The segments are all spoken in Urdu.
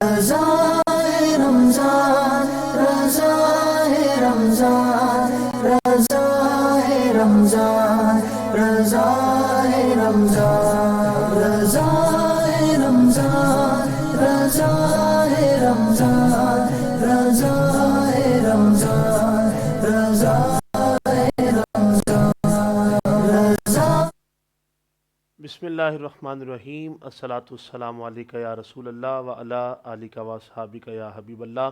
رضا ہے رمضان، رضا ہے رمضان، رضا ہے رمضان، رضا ہے رمضان، رضا ہے رمضان، رضا ہے رمضان، رضا ہے رمضان، رضا ہے رمضان، رضا۔ بسم اللہ الرحمن الرحیم، الصلاۃ والسلام علیکہ یا رسول اللہ وعلی آلک و اصحابک یا حبیب اللہ۔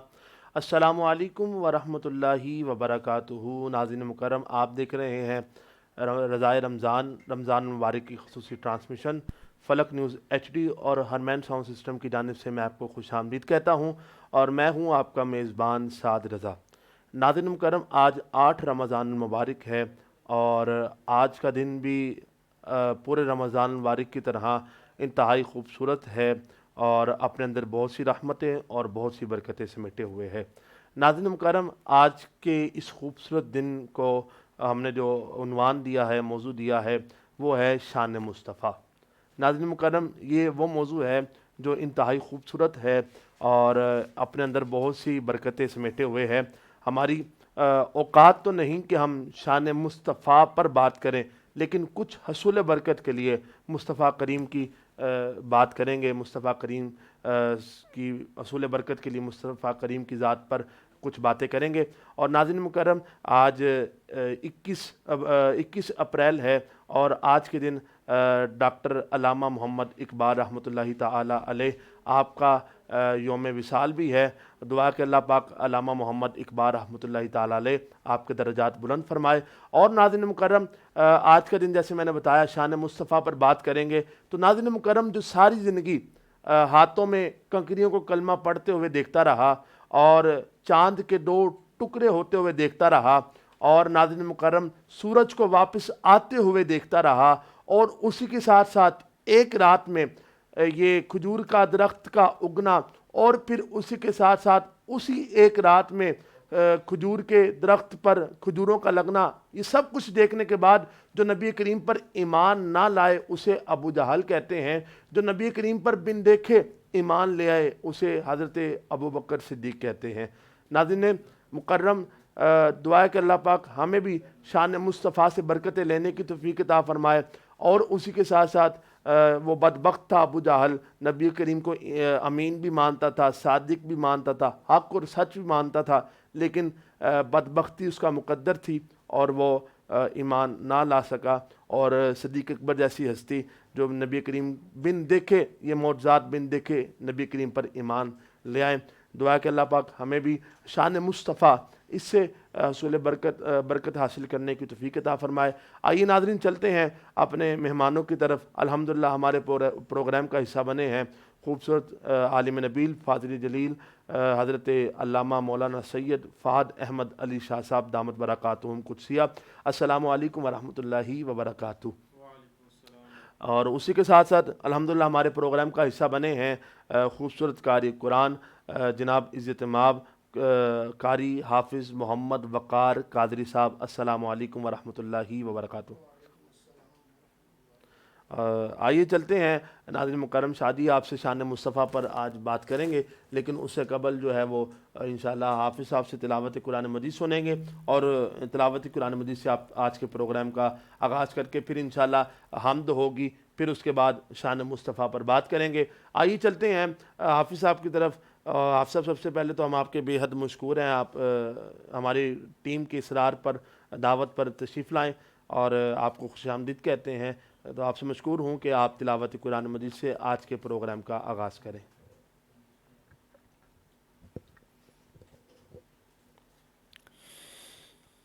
السلام علیکم ورحمۃ اللہ وبرکاتہ۔ ناظرین مکرم، آپ دیکھ رہے ہیں رضائے رمضان مبارک کی خصوصی ٹرانسمیشن فلک نیوز ایچ ڈی، اور ہرمین ساؤنڈ سسٹم کی جانب سے میں آپ کو خوش آمدید کہتا ہوں، اور میں ہوں آپ کا میزبان سعد رضا۔ ناظرین مکرم، آج 8 رمضان المبارک ہے، اور آج کا دن بھی پورے رمضان المبارک کی طرح انتہائی خوبصورت ہے، اور اپنے اندر بہت سی رحمتیں اور بہت سی برکتیں سمیٹے ہوئے ہے۔ ناظرین مکرم، آج کے اس خوبصورت دن کو ہم نے جو عنوان دیا ہے، موضوع دیا ہے، وہ ہے شان مصطفیٰ۔ ناظرین مکرم، یہ وہ موضوع ہے جو انتہائی خوبصورت ہے اور اپنے اندر بہت سی برکتیں سمیٹے ہوئے ہے۔ ہماری اوقات تو نہیں کہ ہم شان مصطفیٰ پر بات کریں، لیکن کچھ حصول برکت کے لیے مصطفیٰ کریم کی بات کریں گے، مصطفیٰ کریم کی حصول برکت کے لیے مصطفیٰ کریم کی ذات پر کچھ باتیں کریں گے۔ اور ناظرین مکرم، آج 21 اپریل ہے، اور آج کے دن ڈاکٹر علامہ محمد اقبال رحمۃ اللہ تعالی علیہ آپ کا یوم وصال بھی ہے۔ دعا کہ اللہ پاک علامہ محمد اقبال رحمۃ اللہ تعالی علیہ آپ کے درجات بلند فرمائے۔ اور ناظرین مکرم، آج کا دن جیسے میں نے بتایا شان مصطفیٰ پر بات کریں گے، تو ناظرین مکرم، جو ساری زندگی ہاتھوں میں کنکریوں کو کلمہ پڑھتے ہوئے دیکھتا رہا، اور چاند کے 2 ٹکڑے ہوتے ہوئے دیکھتا رہا، اور ناظرین مکرم سورج کو واپس آتے ہوئے دیکھتا رہا، اور اسی کے ساتھ ساتھ ایک رات میں یہ کھجور کا درخت کا اگنا، اور پھر اسی کے ساتھ ساتھ اسی ایک رات میں کھجور کے درخت پر کھجوروں کا لگنا، یہ سب کچھ دیکھنے کے بعد جو نبی کریم پر ایمان نہ لائے اسے ابو جہل کہتے ہیں، جو نبی کریم پر بن دیکھے ایمان لے آئے اسے حضرت ابو بکر صدیق کہتے ہیں۔ ناظرین مکرم، دعا ہے کہ اللہ پاک ہمیں بھی شان مصطفیٰ سے برکتیں لینے کی توفیق عطا فرمائے۔ اور اسی کے ساتھ ساتھ وہ بدبخت تھا ابو جہل، نبی کریم کو امین بھی مانتا تھا، صادق بھی مانتا تھا، حق اور سچ بھی مانتا تھا، لیکن بدبختی اس کا مقدر تھی اور وہ ایمان نہ لا سکا۔ اور صدیق اکبر جیسی ہستی جو نبی کریم بن دیکھے، یہ معجزات بن دیکھے نبی کریم پر ایمان لے آئیں۔ دعا کہ اللہ پاک ہمیں بھی شان مصطفیٰ اس سے حصول برکت حاصل کرنے کی توفیق عطا فرمائے۔ آئیے ناظرین، چلتے ہیں اپنے مہمانوں کی طرف۔ الحمدللہ ہمارے پروگرام کا حصہ بنے ہیں خوبصورت عالم نبیل، فاضل جلیل، حضرت علامہ مولانا سید فہد احمد علی شاہ صاحب دامت برکاتہم قدسیہ۔ السلام علیکم ورحمۃ اللہ وبرکاتہ۔ اور اسی کے ساتھ ساتھ الحمدللہ ہمارے پروگرام کا حصہ بنے ہیں خوبصورت قاری قرآن جناب عزت مآب قاری حافظ محمد وقار قادری صاحب۔ السلام علیکم ورحمۃ اللہ وبرکاتہ۔ آئیے چلتے ہیں ناظرین مکرم، شادی آپ سے شان مصطفیٰ پر آج بات کریں گے، لیکن اس سے قبل جو ہے وہ انشاءاللہ حافظ صاحب سے تلاوت قرآن مجید سنیں گے، اور تلاوت قرآن مجید سے آپ آج کے پروگرام کا آغاز کر کے پھر انشاءاللہ حمد ہوگی، پھر اس کے بعد شان مصطفیٰ پر بات کریں گے۔ آئیے چلتے ہیں حافظ صاحب کی طرف۔ حافظ صاحب، سب سے پہلے تو ہم آپ کے بے حد مشکور ہیں، آپ ہماری ٹیم کے اصرار پر دعوت پر تشریف لائیں اور آپ کو خوش آمدید کہتے ہیں۔ تو آپ سے مشکور ہوں کہ آپ تلاوت قرآن مجید سے آج کے پروگرام کا آغاز کریں۔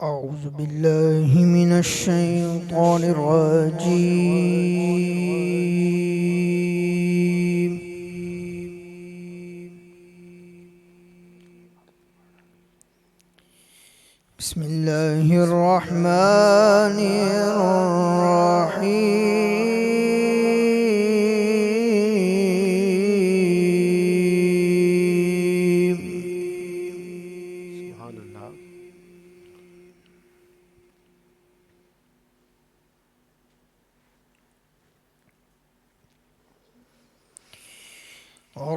اعوذ باللہ من الشیطان الرجیم، بسم اللہ الرحمن الرحیم۔ سبحان اللہ۔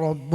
رب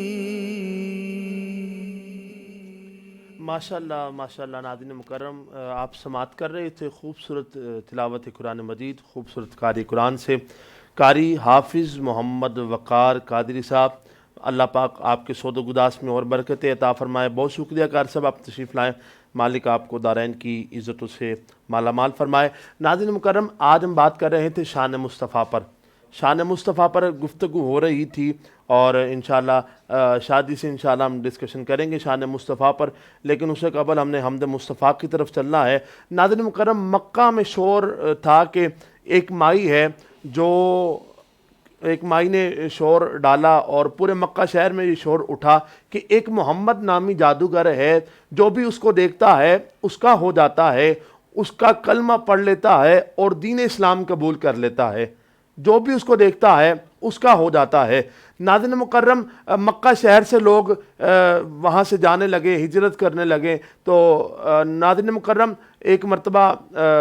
ماشاءاللہ ناظرین مکرم، آپ سماعت کر رہے تھے خوبصورت تلاوت قرآن مجید، خوبصورت قاری قرآن سے قاری حافظ محمد وقار قادری صاحب۔ اللہ پاک آپ کے سود و گداس میں اور برکتیں عطا فرمائے۔ بہت شکریہ قاری صاحب، آپ تشریف لائیں، مالک آپ کو دارین کی عزتوں سے مالا مال فرمائے۔ ناظرین مکرم، آج ہم بات کر رہے تھے شان مصطفیٰ پر، شان مصطفیٰ پر گفتگو ہو رہی تھی، اور انشاءاللہ شادی سے انشاءاللہ ہم ڈسکشن کریں گے شان مصطفیٰ پر، لیکن اس سے قبل ہم نے حمد مصطفیٰ کی طرف چلنا ہے۔ ناظرین مکرم، مکہ میں شور تھا کہ ایک مائی ہے جو ایک مائی نے شور ڈالا، اور پورے مکہ شہر میں یہ شور اٹھا کہ ایک محمد نامی جادوگر ہے، جو بھی اس کو دیکھتا ہے اس کا ہو جاتا ہے، اس کا کلمہ پڑھ لیتا ہے اور دین اسلام قبول کر لیتا ہے، جو بھی اس کو دیکھتا ہے اس کا ہو جاتا ہے۔ ناظرین مکرم، مکہ شہر سے لوگ وہاں سے جانے لگے، ہجرت کرنے لگے، تو ناظرین مکرم ایک مرتبہ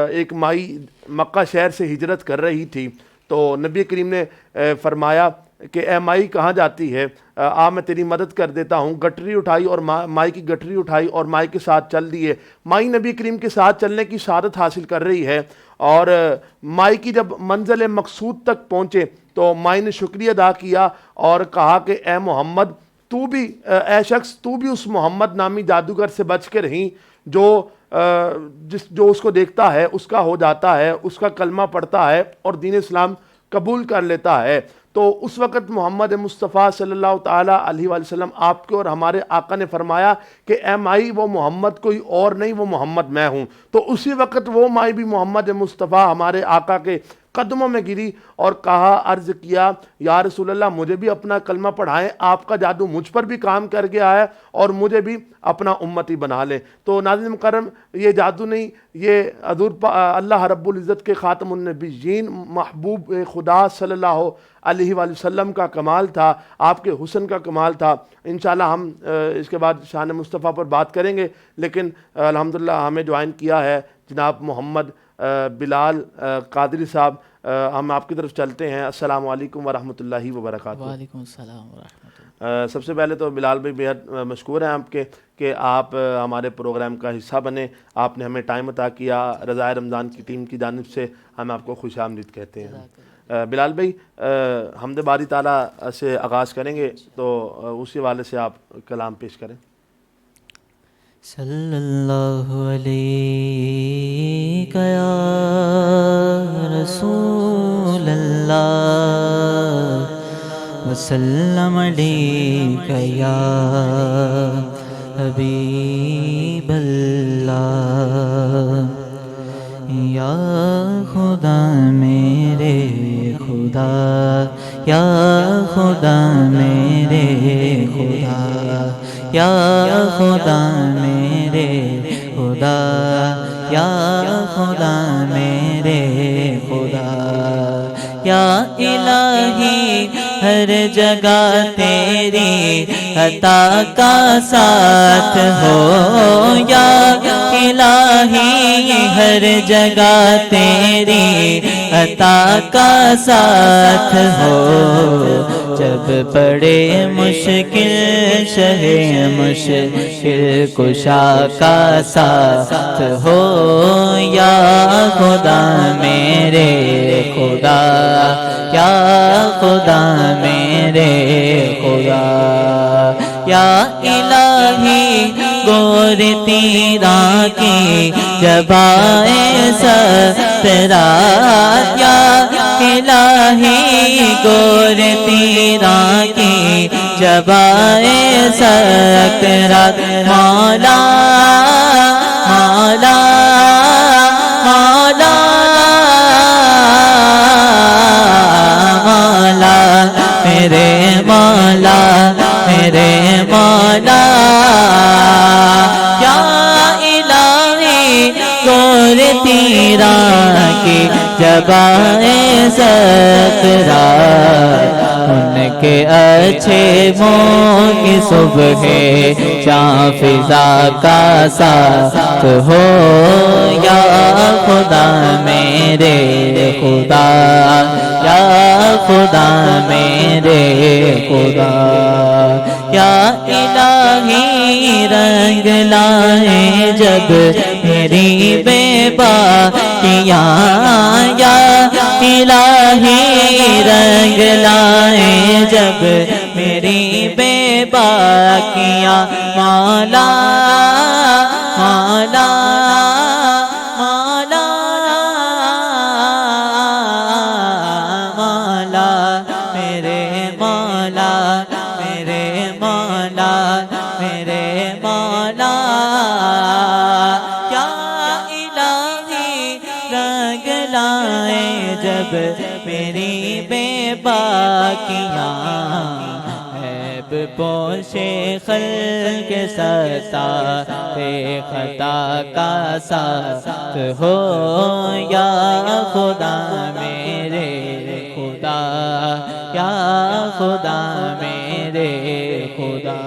ایک مائی مکہ شہر سے ہجرت کر رہی تھی، تو نبی کریم نے فرمایا کہ اے مائی کہاں جاتی ہے، میں تیری مدد کر دیتا ہوں۔ گٹری اٹھائی اور مائی کی گٹری اٹھائی اور مائی کے ساتھ چل دیے۔ مائی نبی کریم کے ساتھ چلنے کی سعادت حاصل کر رہی ہے، اور مائی کی جب منزل مقصود تک پہنچے تو مائی نے شکریہ ادا کیا اور کہا کہ اے محمد، تو بھی اے شخص، تو بھی اس محمد نامی جادوگر سے بچ کے رہیں جو اس کو دیکھتا ہے اس کا ہو جاتا ہے، اس کا کلمہ پڑھتا ہے اور دین اسلام قبول کر لیتا ہے۔ تو اس وقت محمد مصطفیٰ صلی اللہ تعالیٰ علیہ وآلہ وسلم آپ کے اور ہمارے آقا نے فرمایا کہ اے مائی، وہ محمد کوئی اور نہیں، وہ محمد میں ہوں۔ تو اسی وقت وہ مائی بھی محمد مصطفیٰ ہمارے آقا کے قدموں میں گری اور کہا، عرض کیا، یا رسول اللہ مجھے بھی اپنا کلمہ پڑھائیں، آپ کا جادو مجھ پر بھی کام کر گیا ہے اور مجھے بھی اپنا امتی بنا لیں۔ تو ناظرین مکرم، یہ جادو نہیں، یہ حضور اللہ رب العزت کے خاتم النبیین محبوب خدا صلی اللہ علیہ وآلہ وسلم کا کمال تھا، آپ کے حسن کا کمال تھا۔ انشاءاللہ ہم اس کے بعد شان مصطفیٰ پر بات کریں گے، لیکن الحمدللہ ہمیں جوائن کیا ہے جناب محمد بلال قادری صاحب۔ ہم آپ کی طرف چلتے ہیں۔ السلام علیکم ورحمۃ اللہ وبرکاتہ۔ وعلیکم السلام ورحمۃ اللہ۔ سب سے پہلے تو بلال بھائی بہت مشکور ہیں آپ کے کہ آپ ہمارے پروگرام کا حصہ بنے، آپ نے ہمیں ٹائم عطا کیا، رضائے رمضان کی ٹیم کی جانب سے ہم آپ کو خوش آمدید کہتے ہیں۔ بلال بھائی، حمد باری تعالیٰ سے آغاز کریں گے، تو اسی حوالے سے آپ کلام پیش کریں۔ صلی اللہ علیہ یا رسول اللہ، وسلم علیک یا حبیب اللہ۔ یا خدا میرے خدا، یا خدا میرے خدا، یا خدا میرے خدا، یا خدا میرے خدا۔ یا الہی ہر جگہ تیری عطا کا ساتھ ہو، یا الہی ہر جگہ تیری عطا کا ساتھ ہو۔ جب پڑے مشکل شہ مشکل کشا کا ساتھ ہو، یا خدا میرے خدا، یا خدا میرے خدا۔ یا الہی گور تیرا کی جبائے سکرات، یا الہی گور تیرا کی جبائے سکرات۔ مولا مولا مولا مولا میرے مولا میرے مولا۔ یا الہی گور تیرا کی جبائے سکرات، ان کے اچھے منہ کی صبح شام فضا کا ساتھ ہو، یا خدا میرے خدا، یا خدا میرے خدا۔ یا الہی رنگ لائے جب میری بے باکیاں، یا الہی رنگ لائے جب میری بے باکیاں، مولا مولا مولا مولا میرے مولا میرے مولا میرے مولا، یا الہی رنگ لائے جب میری بے باکیاں، عیب پوشے خلق ستارے خطا کا ساتھ ہو، یا خدا میرے خدا، یا خدا میرے خدا،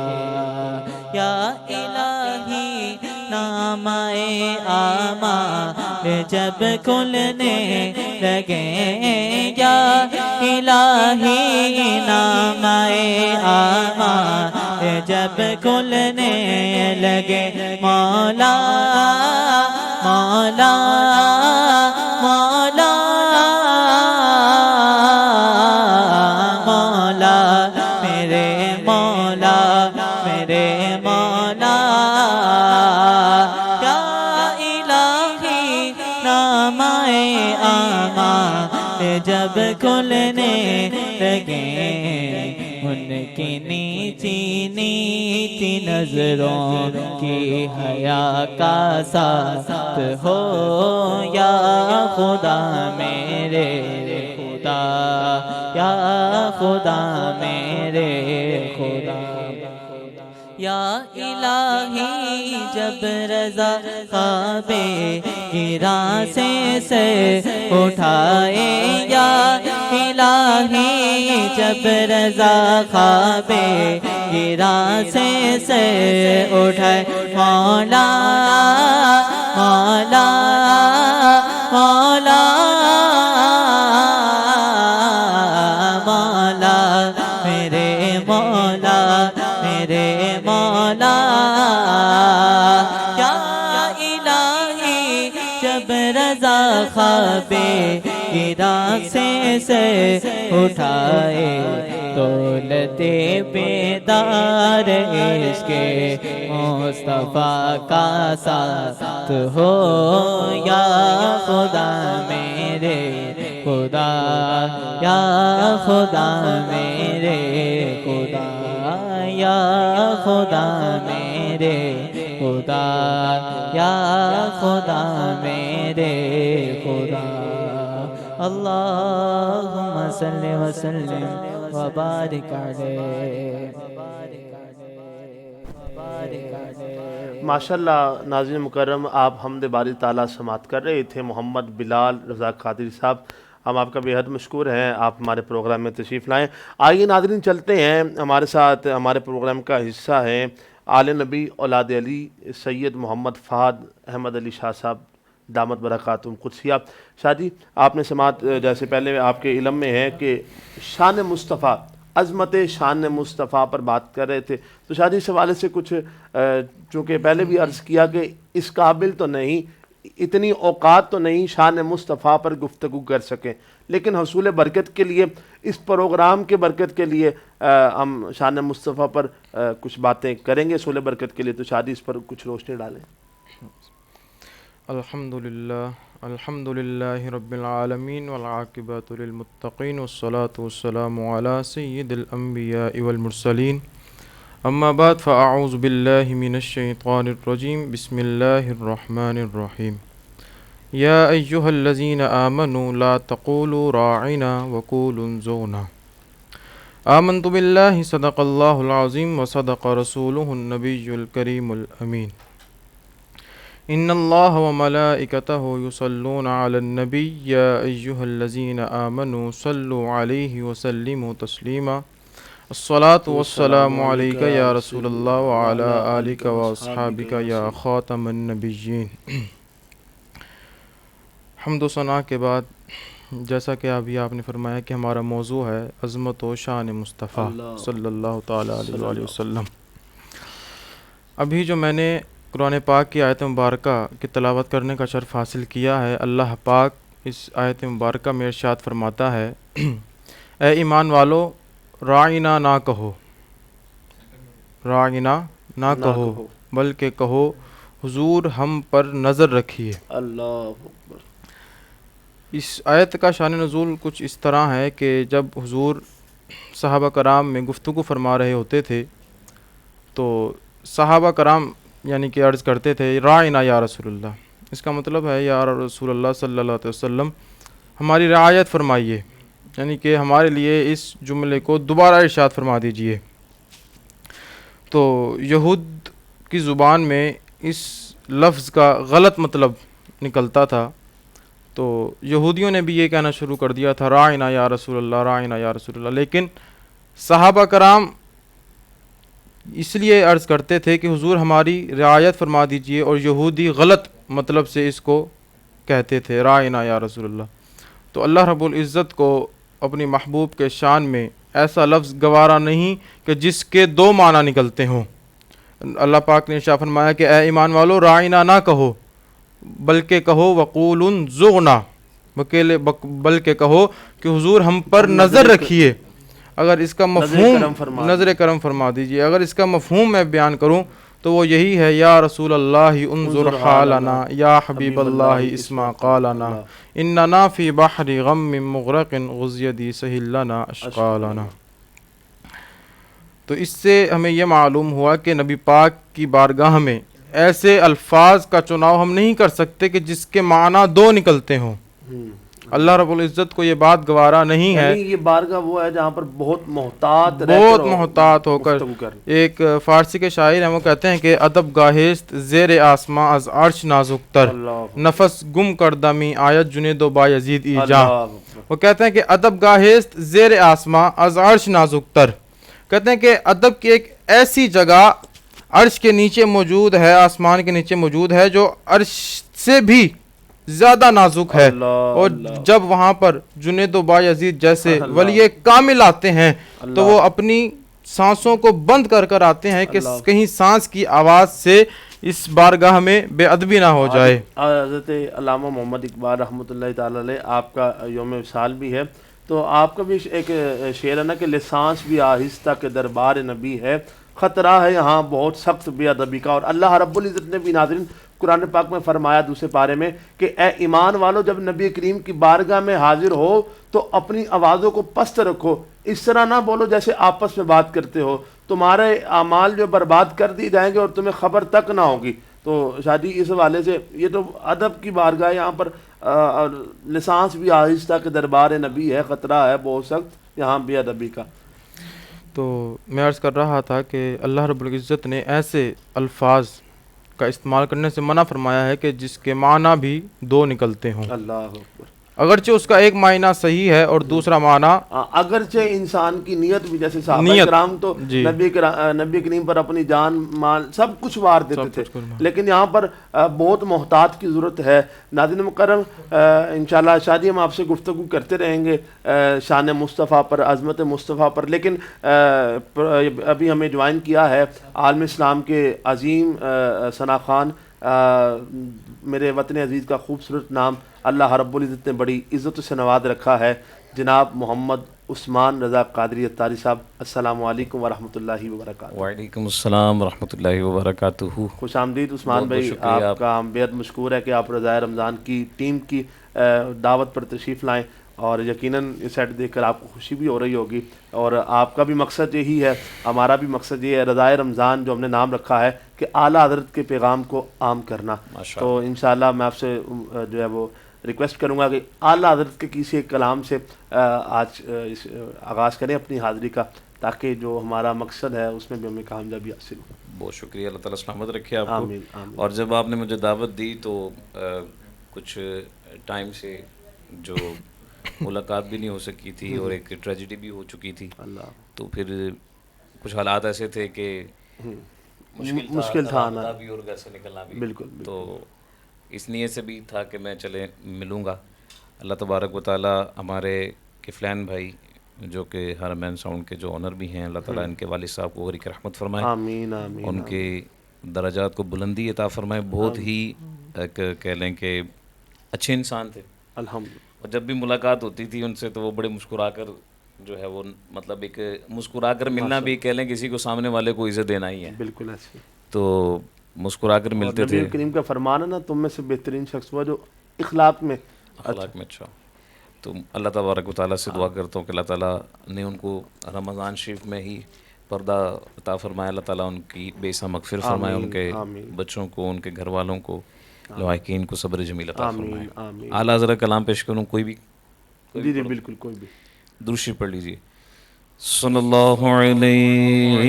یا الہی نامۂ اعمال جب کھلنے لگے، یا الہی نامۂ اعمال جب کھلنے لگے، مولا مولا مولا مولا میرے مولا میرے مولا، یا الہی نامۂ اعمال جب کھلنے لگے، ان کی نیچی نیچی نظروں کی حیا کا ساتھ ہو، یا خدا میرے خدا، یا خدا میرے خدا، یا الہی جب رضا خواب گراں سے اٹھائے، یا الہی جب رضا خواب گراں سے اٹھائے، مولا مولا مولا مولا میرے مولا میرے مولا، یا الہی جب رضا خواب گراں سے اٹھائے، دولت بیدار عشق مصطفیٰ کا ساتھ ہو، یا خدا میرے خدا، یا خدا میرے خدا، یا خدا میرے خدا، یا خدا میرے خدا، اللہم صلی وسلم وبارک علیہ۔ ماشاءاللہ ناظرین مکرم، آپ حمد باری تعالیٰ سماعت کر رہے تھے محمد بلال رضا قادری صاحب، ہم آپ کا بے حد مشکور ہیں، آپ ہمارے پروگرام میں تشریف لائیں۔ آئیے ناظرین چلتے ہیں، ہمارے ساتھ ہمارے پروگرام کا حصہ ہے آل نبی اولاد علی سید محمد فہد احمد علی شاہ صاحب دامت برکاتہم قدسیہ۔ شاہ جی، آپ نے سماعت جیسے پہلے آپ کے علم میں ہے کہ شان مصطفیٰ، عظمت شان مصطفیٰ پر بات کر رہے تھے، تو شاہ جی اس حوالے سے کچھ، چونکہ پہلے بھی عرض کیا کہ اس قابل تو نہیں، اتنی اوقات تو نہیں شان مصطفیٰ پر گفتگو کر سکیں، لیکن حصول برکت کے لیے، اس پروگرام کے برکت کے لیے ہم شان مصطفیٰ پر کچھ باتیں کریں گے حصول برکت کے لیے، تو شاہ جی اس پر کچھ روشنی ڈالیں۔ الحمد للہ رب العالمین والعاقبۃ للمتقین والصلاة والسلام علی سید الانبیاء والمرسلین، اما بعد فاعوذ باللہ من الشیطان الرجیم، بسم اللہ الرحمن الرحیم، یا ایہا الذین آمنوا لا تقولوا راعنا وقولوا انظرنا، آمنت باللہ صدق اللہ العظیم وصدق رسولہ النبی الکریم الامین، ان اللہ وملائکتہ یصلون علی النبی یا ایہا الذین آمنوا صلوا علیہ وسلموا تسلیما، الصلاۃ والسلام علیک یا رسول اللہ وعلی آلک واصحابک یا خاتم النبیین۔ حمد و ثنا کے بعد جیسا کہ ابھی آپ نے فرمایا کہ ہمارا موضوع ہے عظمت و شان مصطفیٰ صلی اللہ تعالیٰ علیہ وآلہ وسلم. ابھی جو میں نے قرآن پاک کی آیت مبارکہ کی تلاوت کرنے کا شرف حاصل کیا ہے، اللہ پاک اس آیت مبارکہ میں ارشاد فرماتا ہے اے ایمان والو راعنا نہ کہو، راعنا نہ کہو بلکہ کہو حضور ہم پر نظر رکھیے. اللہ اکبر. اس آیت کا شان نزول کچھ اس طرح ہے کہ جب حضور صحابہ کرام میں گفتگو فرما رہے ہوتے تھے تو صحابہ کرام یعنی کہ عرض کرتے تھے راعنا یا رسول اللہ. اس کا مطلب ہے یا رسول اللہ صلی اللہ علیہ وسلم ہماری رعایت فرمائیے، یعنی کہ ہمارے لیے اس جملے کو دوبارہ ارشاد فرما دیجئے. تو یہود کی زبان میں اس لفظ کا غلط مطلب نکلتا تھا، تو یہودیوں نے بھی یہ کہنا شروع کر دیا تھا راعنا یا رسول اللہ، راعنا یا رسول اللہ. لیکن صحابہ کرام اس لیے عرض کرتے تھے کہ حضور ہماری رعایت فرما دیجئے، اور یہودی غلط مطلب سے اس کو کہتے تھے راعنا یا رسول اللہ. تو اللہ رب العزت کو اپنی محبوب کے شان میں ایسا لفظ گوارا نہیں کہ جس کے دو معنی نکلتے ہوں. اللہ پاک نے ارشاد فرمایا کہ اے ایمان والو راعنا نہ کہو بلکہ کہو وقول انظرنا، بلکہ کہو کہ حضور ہم پر نظر رکھیے. اگر اس کا مفہوم نظر کرم فرما دیجئے، اگر اس کا مفہوم میں بیان کروں تو وہ یہی ہے یا رسول اللہ انظر حالنا یا حبیب اللہ اسمع قالنا اننا فی بحر غم مغرق غزیدی سہل لنا اشقالنا. تو اس سے ہمیں یہ معلوم ہوا کہ نبی پاک کی بارگاہ میں ایسے الفاظ کا چناؤ ہم نہیں کر سکتے کہ جس کے معنی دو نکلتے ہوں. اللہ رب العزت کو یہ بات گوارا نہیں ہے. یہ بارگاہ وہ ہے جہاں پر بہت محتاط ہو کر ایک فارسی کے شاعر ہیں، وہ کہتے ہیں کہ ادب گاہست زیر آسماں از عرش نازک تر، نفس گم کردمی آیت جنید و بایزید ایجا. وہ کہتے ہیں کہ ادب گاہست زیر آسماں از عرش نازک تر، کہتے ہیں کہ ادب کی ایک ایسی جگہ عرش کے نیچے موجود ہے، آسمان کے نیچے موجود ہے جو عرش سے بھی زیادہ نازک ہے. اور جب وہاں پر جنید و بایزید جیسے ولی کامل آتے ہیں تو وہ اپنی سانسوں کو بند کر کر آتے ہیں کہ کہیں سانس کی آواز سے اس بارگاہ میں بے ادبی نہ ہو جائے. حضرت علامہ محمد اقبال رحمۃ اللہ تعالی علیہ آپ کا یوم وصال بھی ہے، تو آپ کا بھی ایک شعر ہے نا کہ لسانس بھی آہستہ کے دربار نبی ہے، خطرہ ہے یہاں بہت سخت بے ادبی کا. اور اللہ رب العزت نے بھی ناظرین قرآن پاک میں فرمایا دوسرے پارے میں کہ اے ایمان والو جب نبی کریم کی بارگاہ میں حاضر ہو تو اپنی آوازوں کو پست رکھو، اس طرح نہ بولو جیسے آپس میں بات کرتے ہو، تمہارے اعمال جو برباد کر دی جائیں گے اور تمہیں خبر تک نہ ہوگی. تو شادی اس حوالے سے یہ تو ادب کی بارگاہ، یہاں پر لسانس بھی آہستہ کے دربار نبی ہے، خطرہ ہے بہت سخت یہاں بے ادبی کا. تو میں عرض کر رہا تھا کہ اللہ رب العزت نے ایسے الفاظ کا استعمال کرنے سے منع فرمایا ہے کہ جس کے معنی بھی دو نکلتے ہوں. اللہ اکبر. اگرچہ اس کا ایک معنی صحیح ہے اور دوسرا معنی اگرچہ انسان کی نیت بھی، جیسے صحابہ کرام تو نبی کریم پر اپنی جان مال سب کچھ وار دیتے تھے، لیکن یہاں پر بہت محتاط کی ضرورت ہے. ناظرین مکرم، انشاءاللہ شادی ہم آپ سے گفتگو کرتے رہیں گے شان مصطفیٰ پر، عظمت مصطفیٰ پر، لیکن ابھی ہمیں جوائن کیا ہے عالم اسلام کے عظیم ثنا خان، میرے وطن عزیز کا خوبصورت نام اللہ رب العزت نے بڑی عزت سے نواز رکھا ہے، جناب محمد عثمان رضا قادری اتاری صاحب. السلام علیکم ورحمۃ اللہ وبرکاتہ. وعلیکم السلام ورحمۃ اللہ وبرکاتہ. خوش آمدید عثمان بھائی، آپ کا ہم بےحد مشکور ہے کہ آپ رضائے رمضان کی ٹیم کی دعوت پر تشریف لائیں، اور یقیناً یہ سیٹ دیکھ کر آپ کو خوشی بھی ہو رہی ہوگی، اور آپ کا بھی مقصد یہی ہے، ہمارا بھی مقصد یہ ہے، رضائے رمضان جو ہم نے نام رکھا ہے کہ اعلیٰ حضرت کے پیغام کو عام کرنا. تو انشاءاللہ میں آپ سے جو ہے وہ ریکویسٹ کروں گا کہ اعلیٰ حضرت کے کسی ایک کلام سے آج آغاز کریں اپنی حاضری کا، تاکہ جو ہمارا مقصد ہے اس میں بھی ہمیں کامیابی حاصل ہو. بہت شکریہ، اللہ تعالیٰ سلامت رکھے آپ کو. اور جب آپ نے مجھے دعوت دی تو کچھ ٹائم سے جو ملاقات بھی نہیں ہو سکی تھی اور ایک ٹریجڈی بھی ہو چکی تھی، تو پھر کچھ حالات ایسے تھے کہ مشکل تھا آنا بھی اور گھر سے نکلنا بھی. بالکل. تو اس نیت سے بھی تھا کہ میں چلے ملوں گا، اللہ تبارک و تعالی ہمارے کفلین بھائی جو کہ حرمین ساؤنڈ کے جو آنر بھی ہیں، اللہ تعالیٰ ان کے والد صاحب کو غریق رحمت فرمائے، آمین آمین، ان کے درجات کو بلندی عطا فرمائے. بہت ہی ایک کہہ لیں کہ اچھے انسان تھے، الحمدللہ. اور جب بھی ملاقات ہوتی تھی ان سے تو وہ بڑے مسکرا کر جو ہے وہ مطلب ایک مسکرا کر ملنا بھی کہہ لیں کسی کو سامنے والے کو عزت دینا ہی ہے، بالکل ایسے. تو مسکرا کر ملتے تھے. نبی کریم کا فرمان ہے نا، تم میں سے بہترین شخص ہوا جو اخلاق میں اخلاق میں اچھا. تو اللہ تبارک و تعالیٰ سے دعا کرتا ہوں کہ اللہ تعالیٰ نے ان کو رمضان شریف میں ہی پردہ عطا فرمائے، اللہ تعالیٰ ان کی بے حساب مغفر فرمائے، ان کے بچوں کو، ان کے گھر والوں کو، لواحقین کو صبر جمیل عطا فرمائے. اعلیٰ حضرت کلام پیش کروں، کوئی بھی؟ جی جی بالکل، کوئی بھی درود شریف پڑھ لیجیے. صلی اللہ علیہ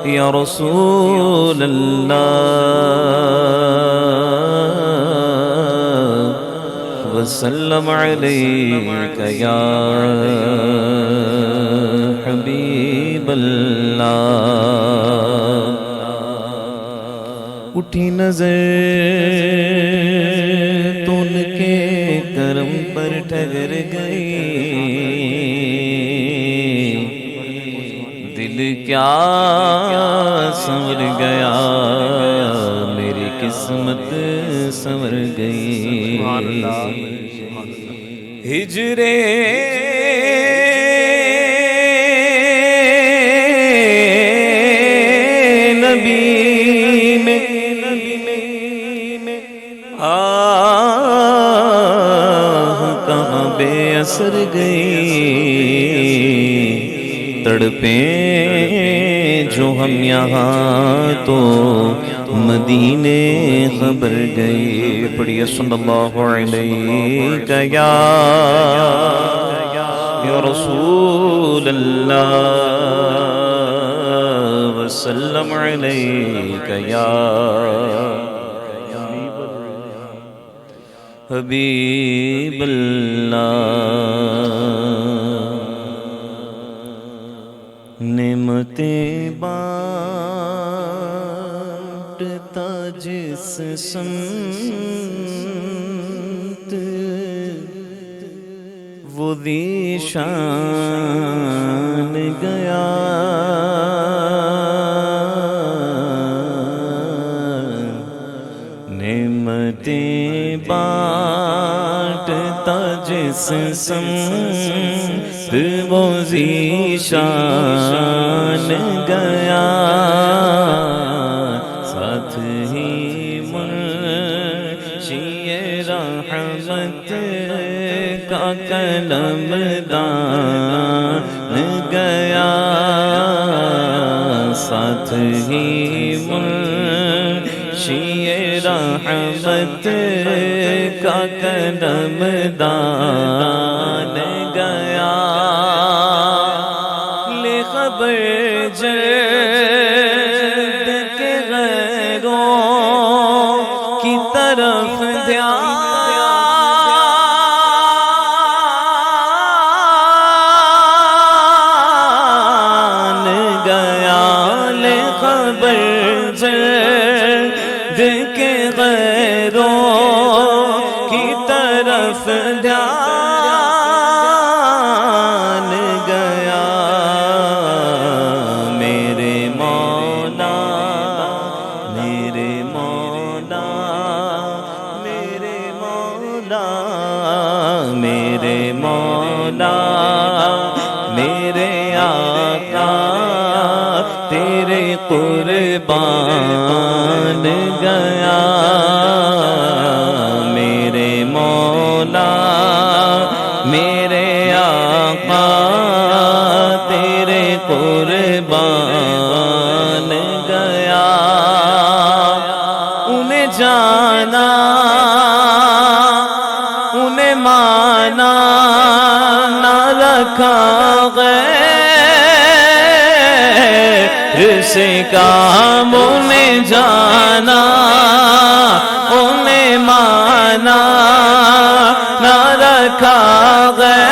یا رسول اللہ وسلم علیک یا حبیب اللہ. اٹھی نظر تو ان کے کرم پر ٹھہر گئی، دل کیا سنور گیا، میری قسمت سنور گئی. ہجرے نبی میں کہاں بے اثر گئی، تڑپیں جو ہم یہاں تو مدینے خبر گئی. پڑھیے صلی اللہ علیہ یا رسول اللہ وسلم علیک یا حبیب اللہ. نعمتیں بانٹتا جس سمت وہ ذیشان گیا، نعمتیں بانٹتا جس سمت وہ ذیشان گیا، ساتھ ہی منشی رحمت کا قلم دان گیا، ساتھ ہی منشی رحمت کا قلم دان گیا. لے خبر جلد کے غیروں کی طرف دھیان گیا، لے خبر جلد کے غیروں کی طرف دھیان گیا. میرے مولا میرے مولا میرے مولا میرے مولا میرے آقا تیرے قربان گیا. میرے مولا میرے آقا تیرے قربان گیا. انہیں جانا انہیں مانا نہ رکھا غیر سے کام، انہیں جانا انہیں مانا نہ رکھا غیر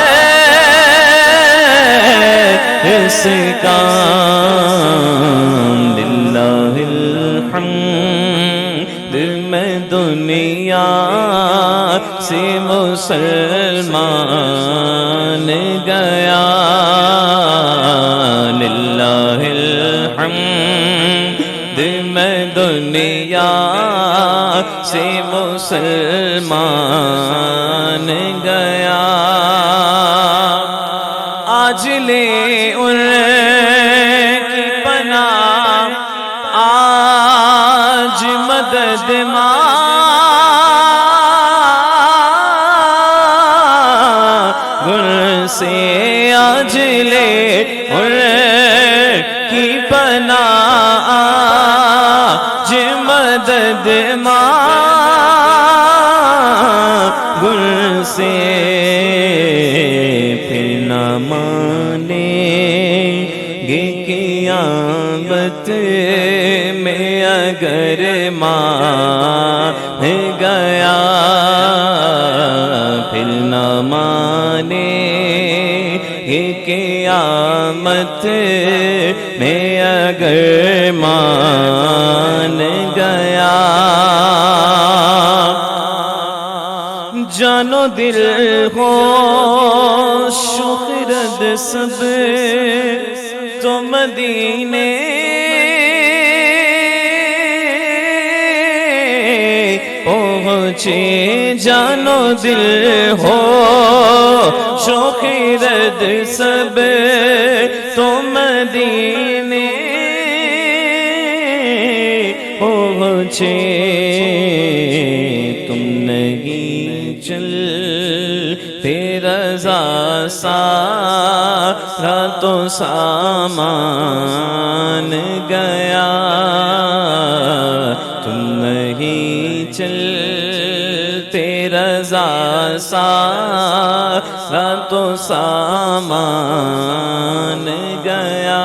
سے کام. للہ الحمد دنیا سے مسلمان گیا للہ الحمد میں دنیا سے مسلمان گیا آج لے ان کی پناہ آج مدد مانگ سے آج لے ان کی پناہ آج مدد مانگ سے پھر نہ مانیں گے قیامت میں اگر مان گیا پھر نہ مانیں گے قیامت میں اگر مان گیا جانو دل ہو شخرد سب تو مدینے پہنچے جانو دل ہو شخرد سب تو مدینے پہنچے تم نہیں چل تیرا سارا تو سامان گیا تم نہیں چل تیرا سارا تو سامان گیا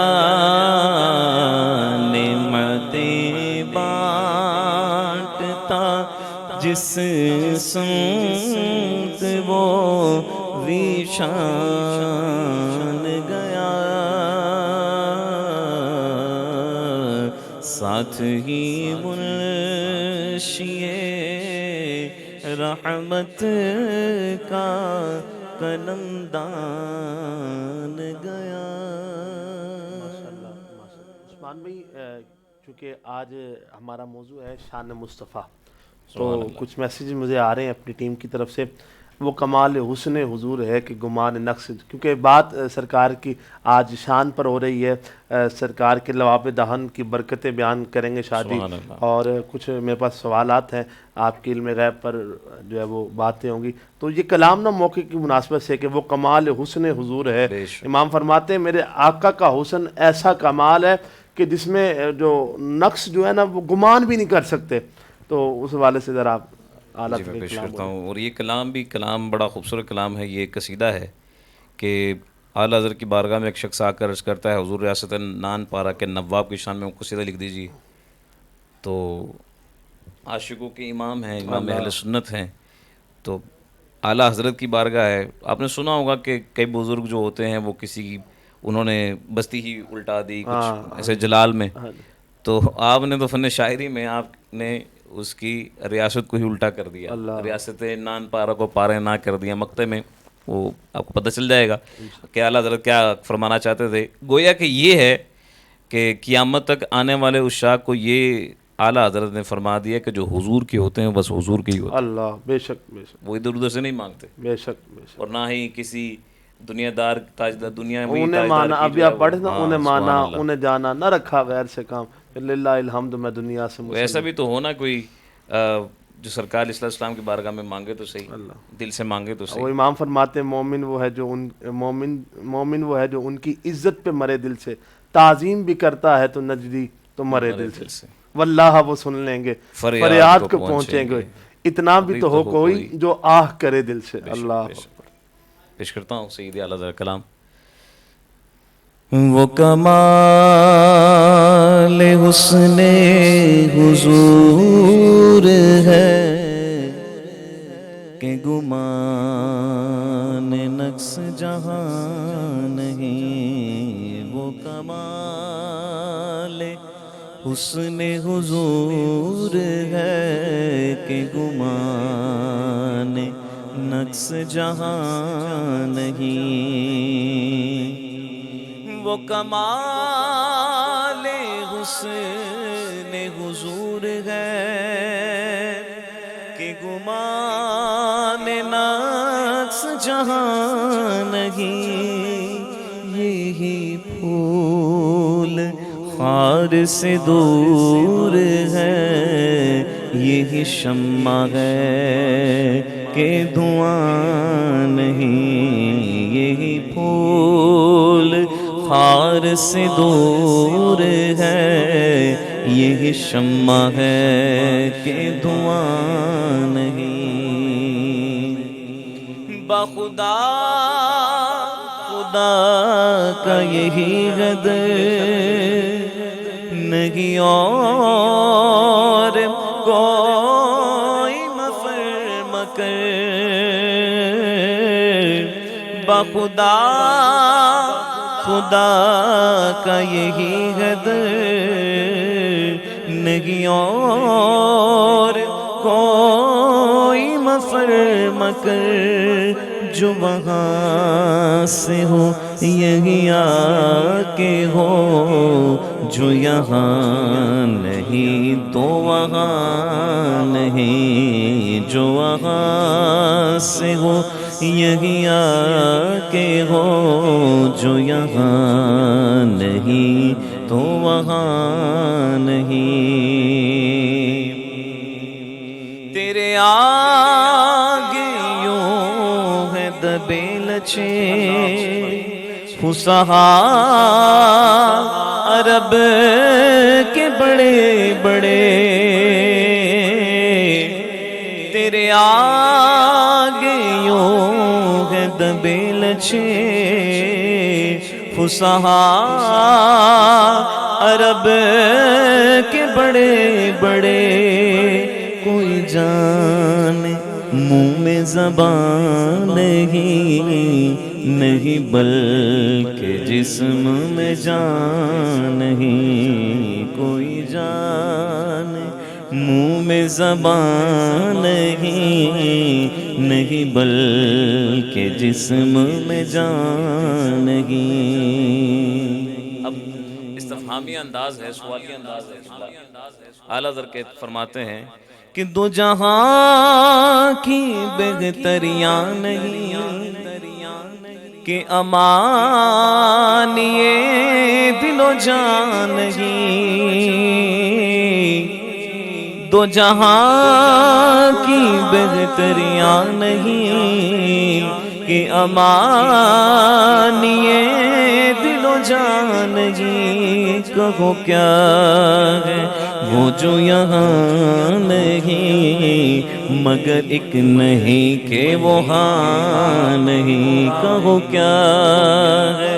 نعمتیں بانٹتا جس سمت وہ ویشان گیا ساتھ ہی منشی رحمت کا قلمدان گیا عثمان بھائی چونکہ آج ہمارا موضوع ہے شان مصطفیٰ تو کچھ میسیج مجھے آ رہے ہیں اپنی ٹیم کی طرف سے وہ کمال حسن حضور ہے کہ گمان نقص کیونکہ بات سرکار کی آج شان پر ہو رہی ہے سرکار کے لواب دہن کی برکتیں بیان کریں گے شادی اور کچھ میرے پاس سوالات ہیں آپ کے علم غیب پر جو ہے وہ باتیں ہوں گی تو یہ کلام نہ موقع کی مناسبت سے کہ وہ کمال حسن حضور ہے امام فرماتے ہیں میرے آقا کا حسن ایسا کمال ہے کہ جس میں جو نقص جو ہے نا وہ گمان بھی نہیں کر سکتے تو اس حوالے سے ذرا آپ جی میں پیش کرتا ہوں اور یہ کلام بھی کلام بڑا خوبصورت کلام ہے یہ ایک قصیدہ ہے کہ اعلیٰ حضرت کی بارگاہ میں ایک شخص آ کر عرض کرتا ہے حضور ریاست نان پارا کے نواب کی شان میں قصیدہ لکھ دیجیے تو عاشقوں کے امام ہیں امام اہل سنت ہیں تو اعلیٰ حضرت کی بارگاہ ہے آپ نے سنا ہوگا کہ کئی بزرگ جو ہوتے ہیں وہ کسی انہوں نے بستی ہی الٹا دی کچھ ایسے جلال میں تو آپ نے تو فن شاعری میں آپ نے اس کی ریاست کو ہی الٹا کر دیا ریاست نان پارا کو پارے نہ کر دیا مقطع میں وہ آپ کو پتہ چل جائے گا کہ اعلیٰ حضرت کیا فرمانا چاہتے تھے گویا کہ یہ ہے کہ قیامت تک آنے والے اس شاہ کو یہ اعلیٰ حضرت نے فرما دیا کہ جو حضور کے ہوتے ہیں بس حضور کے ہی ہوتے ہیں اللہ بے شک وہ ادھر ادھر سے نہیں مانگتے بے شک اور نہ ہی کسی دنیا دار تاجدار دنیا میں انہیں مانا ابھی آپ پڑھیں نا انہیں مانا انہیں جانا نہ رکھا غیر سے کام للہ الحمد میں دنیا سے ایسا بھی تو ہونا کوئی جو سرکار علیہ السلام کی بارگاہ میں مانگے تو صحیح دل سے مانگے تو صحیح وہ امام فرماتے ہیں مومن وہ ہے جو ان کی عزت پہ مرے دل سے تعظیم بھی کرتا ہے تو نجدی تو مرے دل سے واللہ وہ سن لیں گے فریاد کو پہنچیں گے اتنا بھی تو ہو کوئی جو آہ کرے دل سے اللہ پیش کرتا ہوں سیدی اعلیٰ حضرت کلام وہ کمال حسن حضور ہے کہ گمان نقص جہاں نہیں وہ کمال حسن حضور ہے کہ گمان نقص جہاں نہیں، وہ کمال حسن حضور ہے کہ گمان نقص جہاں نہیں، یہی پھول خار سے دور ہے، یہی شمع ہے کہ دھواں نہیں، یہی پھول خار سے دور ہے، یہی شمع ہے کہ دھواں نہیں، بخدا خدا کا یہی قدر نہیں اور کوئی مفر مکر، بخدا خدا کا یہی قدر نہیں اور کوئی مفر مکر، جو وہاں سے ہو یہی آ کے ہو، جو یہاں نہیں تو وہاں نہیں، جو وہاں سے ہو یہی آ کے ہو، جو یہاں نہیں تو وہاں نہیں، تیرے آگے یوں ہے دبے لچے فصحاء عرب کے بڑے بڑے، تیرے آگے یوں ہے دبے لچے فصحاء عرب کے بڑے بڑے، کوئی جان منہ میں زبان نہیں بلکہ جسم میں جان نہیں، کوئی جان منہ میں زبان نہیں بلکہ جسم میں جان نہیں۔ اب استفہامی انداز ہے، سوالی انداز ہے، اعلیٰ حضرت فرماتے ہیں کہ دو جہاں کی بہتریاں نہیں کہ امان یہ دل و جان نہیں، دو جہاں کی بہتریاں نہیں کہ امان یہ دل و جان نہیں، کہو کیا ہے وہ جو یہاں نہیں مگر ایک نہیں کہ وہ ہاں نہیں، کہو کیا ہے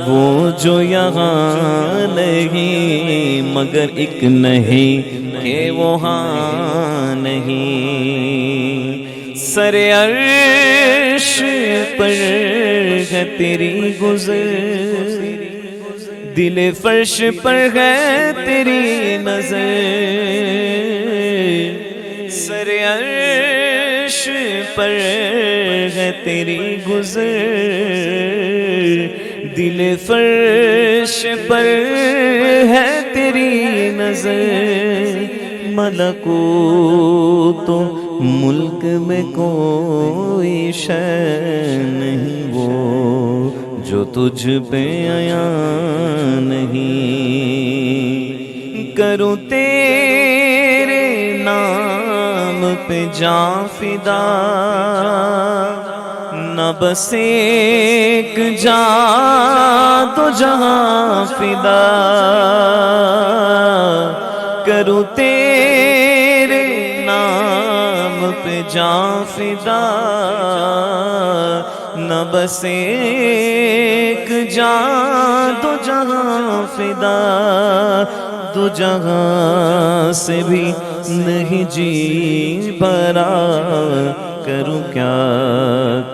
وہ جو یہاں نہیں مگر ایک نہیں کہ وہ ہاں نہیں، سر عرش پر ہے تیری گزر، دل فرش پر ہے تیری نظر، سر عرش پر ہے تیری گزر، دل فرش پر ہے تیری نظر، ملکوت تو ملک میں کوئی شے نہیں وہ جو تجھ پہ آیا نہیں، کروں تیرے نام پہ جاں فدا، نہ بس ایک جاں تو جہاں فدا، کروں تیرے نام پہ جاں فدا، نہ بس ایک جاں دو جہاں فدا، دو جہاں سے بھی نہیں جی بھرا، کروں کیا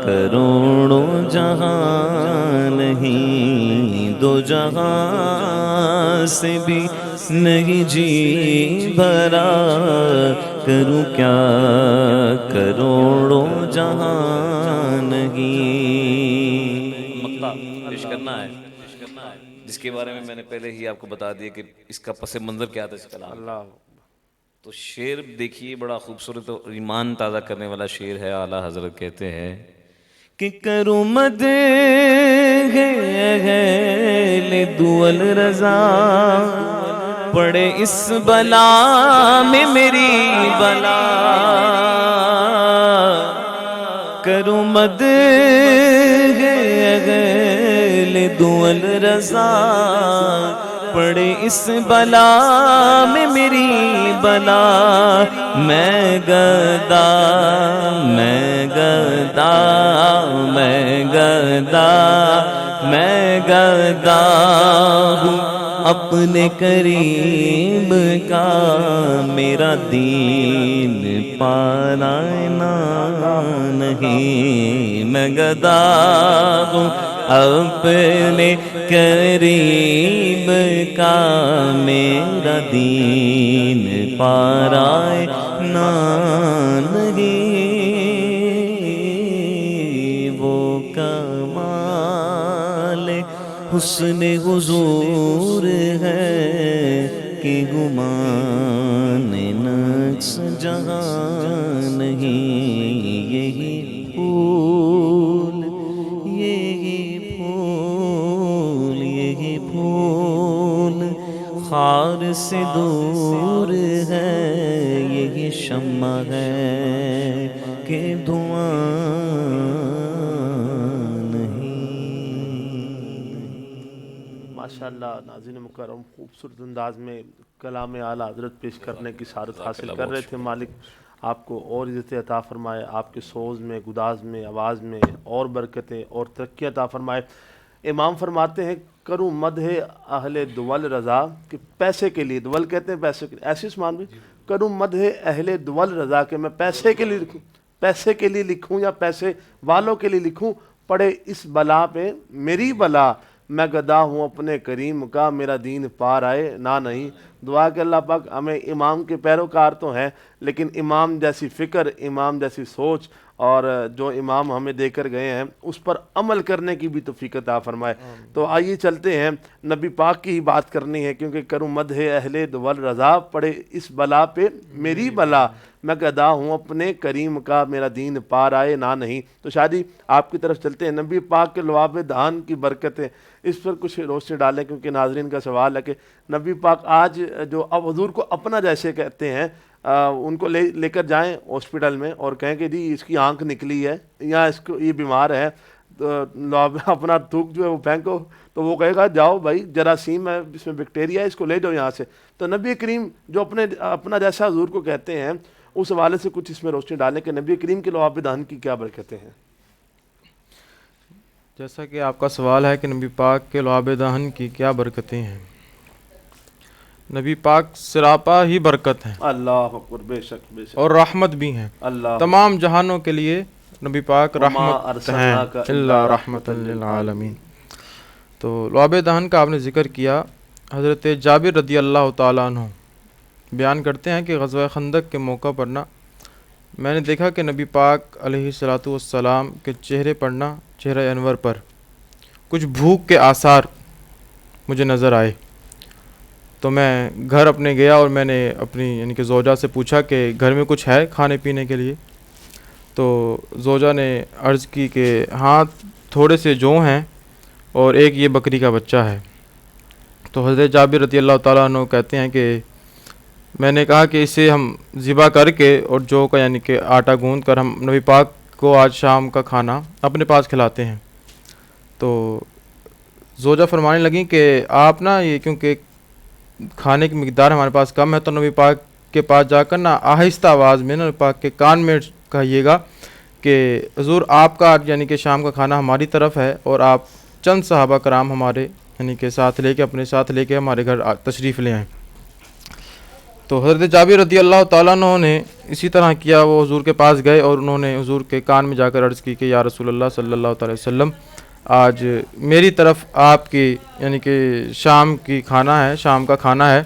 کروڑوں جہاں نہیں، دو جہاں سے بھی نہیں جی بھرا، کروں کیا کروڑوں جہاں نہیں۔ مقطع پیش کرنا ہے جس کے بارے میں نے پہلے ہی آپ کو بتا دیا کہ اس کا پس منظر کیا تھا اس کلام۔ اللہ تو شعر دیکھیے بڑا خوبصورت اور ایمان تازہ کرنے والا شعر ہے۔ اعلیٰ حضرت کہتے ہیں کہ کروں مد اہل دول رضا، پڑے اس بلا میں میری بلا، کروں مد اہل دول رضا، پڑے اس بلا میں میری بلا، میں گدا میں گدا میں گدا میں گدا ہوں اپنے کریم کا، میرا دین پانا نہیں، میں گدا ہوں اپنے کریم کا، میرا دین پارائے نہیں، وہ کمال حسن حضور ہے کہ گمان نقص جہاں نہیں، یہی پھول یہی پھول یہی پھول خار سے دور ہے، یہی شمع ہے کہ دھواں ماشاءاللہ ناظرین مکرم خوبصورت انداز میں کلام اعلیٰ حضرت پیش کرنے کی سعادت حاصل کر رہے تھے۔ مالک آپ کو اور عزت عطا فرمائے، آپ کے سوز میں، گداز میں، آواز میں اور برکتیں اور ترقی عطا فرمائے۔ امام فرماتے ہیں کروں مدح اہل دول رضا، کہ پیسے کے لیے، دول کہتے ہیں پیسے کے لیے، ایسے عثمان بھی کروں مدح اہل دول رضا، کہ میں پیسے کے لیے لکھوں، پیسے کے لیے لکھوں یا پیسے والوں کے لیے لکھوں، پڑے اس بلا پہ میری بلا، میں گدا ہوں اپنے کریم کا، میرا دین پار آئے نہ نہیں۔ دعا کہ اللہ پاک ہمیں امام کے پیروکار تو ہیں، لیکن امام جیسی فکر، امام جیسی سوچ اور جو امام ہمیں دے کر گئے ہیں اس پر عمل کرنے کی بھی توفیق عطا فرمائے۔ تو آئیے چلتے ہیں، نبی پاک کی ہی بات کرنی ہے، کیونکہ کروں مدح اہل دول رضا، پڑے اس بلا پہ میری بلا، میں گدا ہوں اپنے کریم کا، میرا دین پار آئے نہ نہیں۔ تو شادی آپ کی طرف چلتے ہیں، نبی پاک کے لعاب دہان کی برکتیں، اس پر کچھ روشنی ڈالیں، کیونکہ ناظرین کا سوال ہے کہ نبی پاک آج جو اب حضور کو اپنا جیسے کہتے ہیں، ان کو لے کر جائیں ہاسپٹل میں اور کہیں کہ جی اس کی آنکھ نکلی ہے یا اس کو یہ بیمار ہے، تو اپنا تھوک جو ہے وہ پھینکو، تو وہ کہے گا جاؤ بھائی جراثیم ہے، اس میں بیکٹیریا ہے، اس کو لے جاؤ یہاں سے۔ تو نبی کریم جو اپنا جیسا حضور کو کہتے ہیں، اس حوالے سے کچھ اس میں روشنی ڈالیں کہ نبی کریم کے لعاب دہن کی کیا برکتیں ہیں۔ جیسا کہ آپ کا سوال ہے کہ نبی پاک کے لعاب دہن کی کیا برکتیں ہیں، نبی پاک سراپا ہی برکت ہیں، اللہ اکبر، بے شک بے شک، اور رحمت بھی ہیں، اللہ تمام جہانوں کے لیے نبی پاک وما رحمت ہیں، ارسلناک الا رحمت للعالمین۔ تو لعاب دہن کا آپ نے ذکر کیا، حضرت جابر رضی اللہ تعالیٰ عنہ بیان کرتے ہیں کہ غزوہ خندق کے موقع پر میں نے دیکھا کہ نبی پاک علیہ الصلاۃ والسلام کے چہرے پر چہرہ انور پر کچھ بھوک کے آثار مجھے نظر آئے، تو میں گھر اپنے گیا اور میں نے اپنی یعنی کہ زوجہ سے پوچھا کہ گھر میں کچھ ہے کھانے پینے کے لیے، تو زوجہ نے عرض کی کہ ہاں تھوڑے سے جو ہیں اور ایک یہ بکری کا بچہ ہے۔ تو حضرت جابر رضی اللہ تعالیٰ عنہ کہتے ہیں کہ میں نے کہا کہ اسے ہم ذبح کر کے اور جو کا یعنی کہ آٹا گوندھ کر ہم نبی پاک کو آج شام کا کھانا اپنے پاس کھلاتے ہیں۔ تو زوجہ فرمانے لگیں کہ آپ یہ کیونکہ کھانے کی مقدار ہمارے پاس کم ہے، تو نبی پاک کے پاس جا کر آہستہ آواز میں نبی پاک کے کان میں کہیے گا کہ حضور آپ کا یعنی کہ شام کا کھانا ہماری طرف ہے، اور آپ چند صحابہ کرام ہمارے یعنی کہ اپنے ساتھ لے کے ہمارے گھر تشریف لے آئیں۔ تو حضرت جابر رضی اللہ تعالیٰ عنہ نے اسی طرح کیا، وہ حضور کے پاس گئے اور انہوں نے حضور کے کان میں جا کر عرض کی کہ یا رسول اللہ صلی اللہ علیہ وسلم، آج میری طرف آپ کی یعنی کہ شام کی کھانا ہے، شام کا کھانا ہے،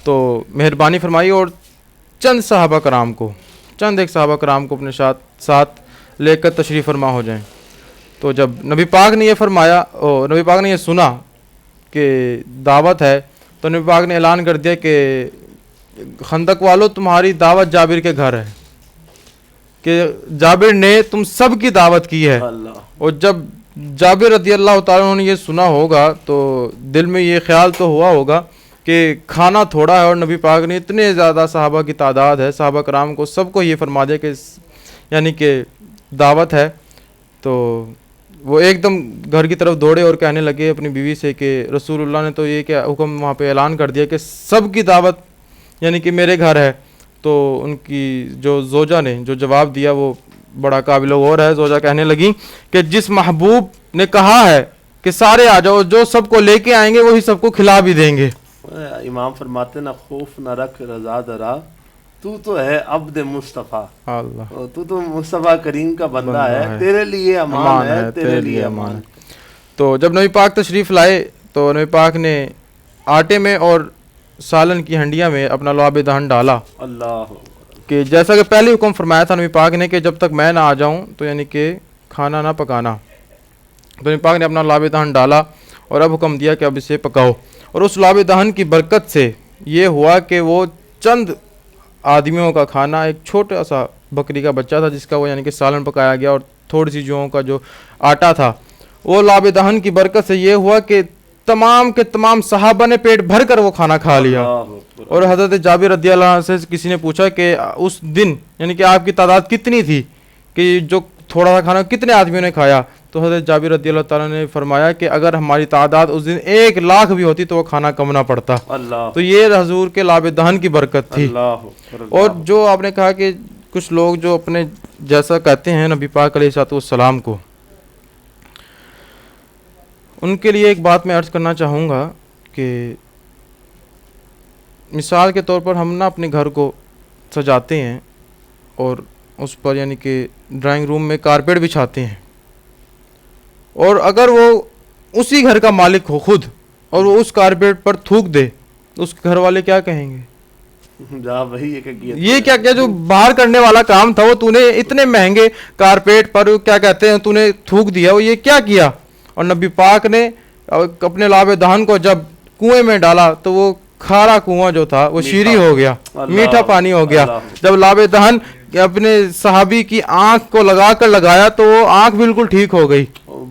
تو مہربانی فرمائیے اور چند صحابہ کرام کو، چند ایک صحابہ کرام کو اپنے ساتھ لے کر تشریف فرما ہو جائیں۔ تو جب نبی پاک نے یہ فرمایا، نبی پاک نے یہ سنا کہ دعوت ہے، تو نبی پاک نے اعلان کر دیا کہ خندق والو تمہاری دعوت جابر کے گھر ہے، کہ جابر نے تم سب کی دعوت کی ہے۔ اور جب جابر رضی اللہ تعالیٰ عنہ نے یہ سنا ہوگا تو دل میں یہ خیال تو ہوا ہوگا کہ کھانا تھوڑا ہے، اور نبی پاک نے اتنے زیادہ صحابہ کی تعداد ہے، صحابہ کرام کو سب کو یہ فرما دیا کہ یعنی کہ دعوت ہے۔ تو وہ ایک دم گھر کی طرف دوڑے اور کہنے لگے اپنی بیوی سے کہ رسول اللہ نے تو یہ کیا حکم وہاں پہ اعلان کر دیا کہ سب کی دعوت یعنی کہ میرے گھر ہے۔ تو ان کی جو زوجہ نے جو جواب دیا وہ بڑا قابل غور ہے۔ زوجہ کہنے لگی کہ جس محبوب نے کہا ہے کہ سارے آ جاؤ، جو سب کو لے کے آئیں گے وہی سب کو کھلا بھی دیں گے۔ امام فرماتے نہ خوف نہ رکھ رضا درا، تو ہے عبد مصطفیٰ، اللہ، تو مصطفیٰ کریم کا بندہ ہے، تیرے لیے امان ہے، تیرے لیے امان۔ تو جب نبی پاک تشریف لائے تو نبی پاک نے آٹے میں اور سالن کی ہنڈیاں میں اپنا لعاب دہن ڈالا، اللہ، کہ جیسا کہ پہلے حکم فرمایا تھا نبی پاک نے کہ جب تک میں نہ آ جاؤں تو یعنی کہ کھانا نہ پکانا۔ تو نبی پاک نے اپنا لعاب دہن ڈالا اور اب حکم دیا کہ اب اسے پکاؤ، اور اس لعاب دہن کی برکت سے یہ ہوا کہ وہ چند آدمیوں کا کھانا، ایک چھوٹا سا بکری کا بچہ تھا جس کا وہ یعنی کہ سالن پکایا گیا، اور تھوڑی سی جوؤں کا جو آٹا تھا، وہ لعاب دہن کی برکت سے یہ ہوا کہ تمام کے تمام صحابہ نے پیٹ بھر کر وہ کھانا کھا لیا۔ اور حضرت جابر رضی اللہ عنہ سے کسی نے پوچھا کہ اس دن یعنی کہ آپ کی تعداد کتنی تھی، کہ جو تھوڑا سا کھانا کتنے آدمیوں نے کھایا؟ تو حضرت جابر رضی اللہ تعالیٰ نے فرمایا کہ اگر ہماری تعداد اس دن 1,00,000 بھی ہوتی تو وہ کھانا کم نہ پڑتا۔ تو یہ حضور کے لعاب دہن کی برکت تھی۔ اور جو آپ نے کہا کہ کچھ لوگ جو اپنے جیسا کہتے ہیں نبی پاک علیہ الصلوۃ والسلام کو، ان کے لیے ایک بات میں عرض کرنا چاہوں گا کہ مثال کے طور پر ہم نا اپنے گھر کو سجاتے ہیں اور اس پر یعنی کہ ڈرائنگ روم میں کارپیٹ بچھاتے ہیں، اور اگر وہ اسی گھر کا مالک ہو خود اور وہ اس کارپیٹ پر تھوک دے تو اس گھر والے کیا کہیں گے؟ یہ کیا کیا جو باہر کرنے والا کام تھا وہ تو نے اتنے مہنگے کارپیٹ پر کیا کہتے ہیں تو نے تھوک دیا، وہ یہ کیا کیا؟ اور نبی پاک نے اپنے لعاب دہن کو جب کنویں میں ڈالا تو وہ کھارا کنواں جو تھا وہ شیریں ہو گیا، میٹھا پانی ہو گیا۔ جب لعاب دہن اپنے صحابی کی آنکھ کو لگا کر لگایا تو وہ آنکھ بالکل ٹھیک ہو گئی،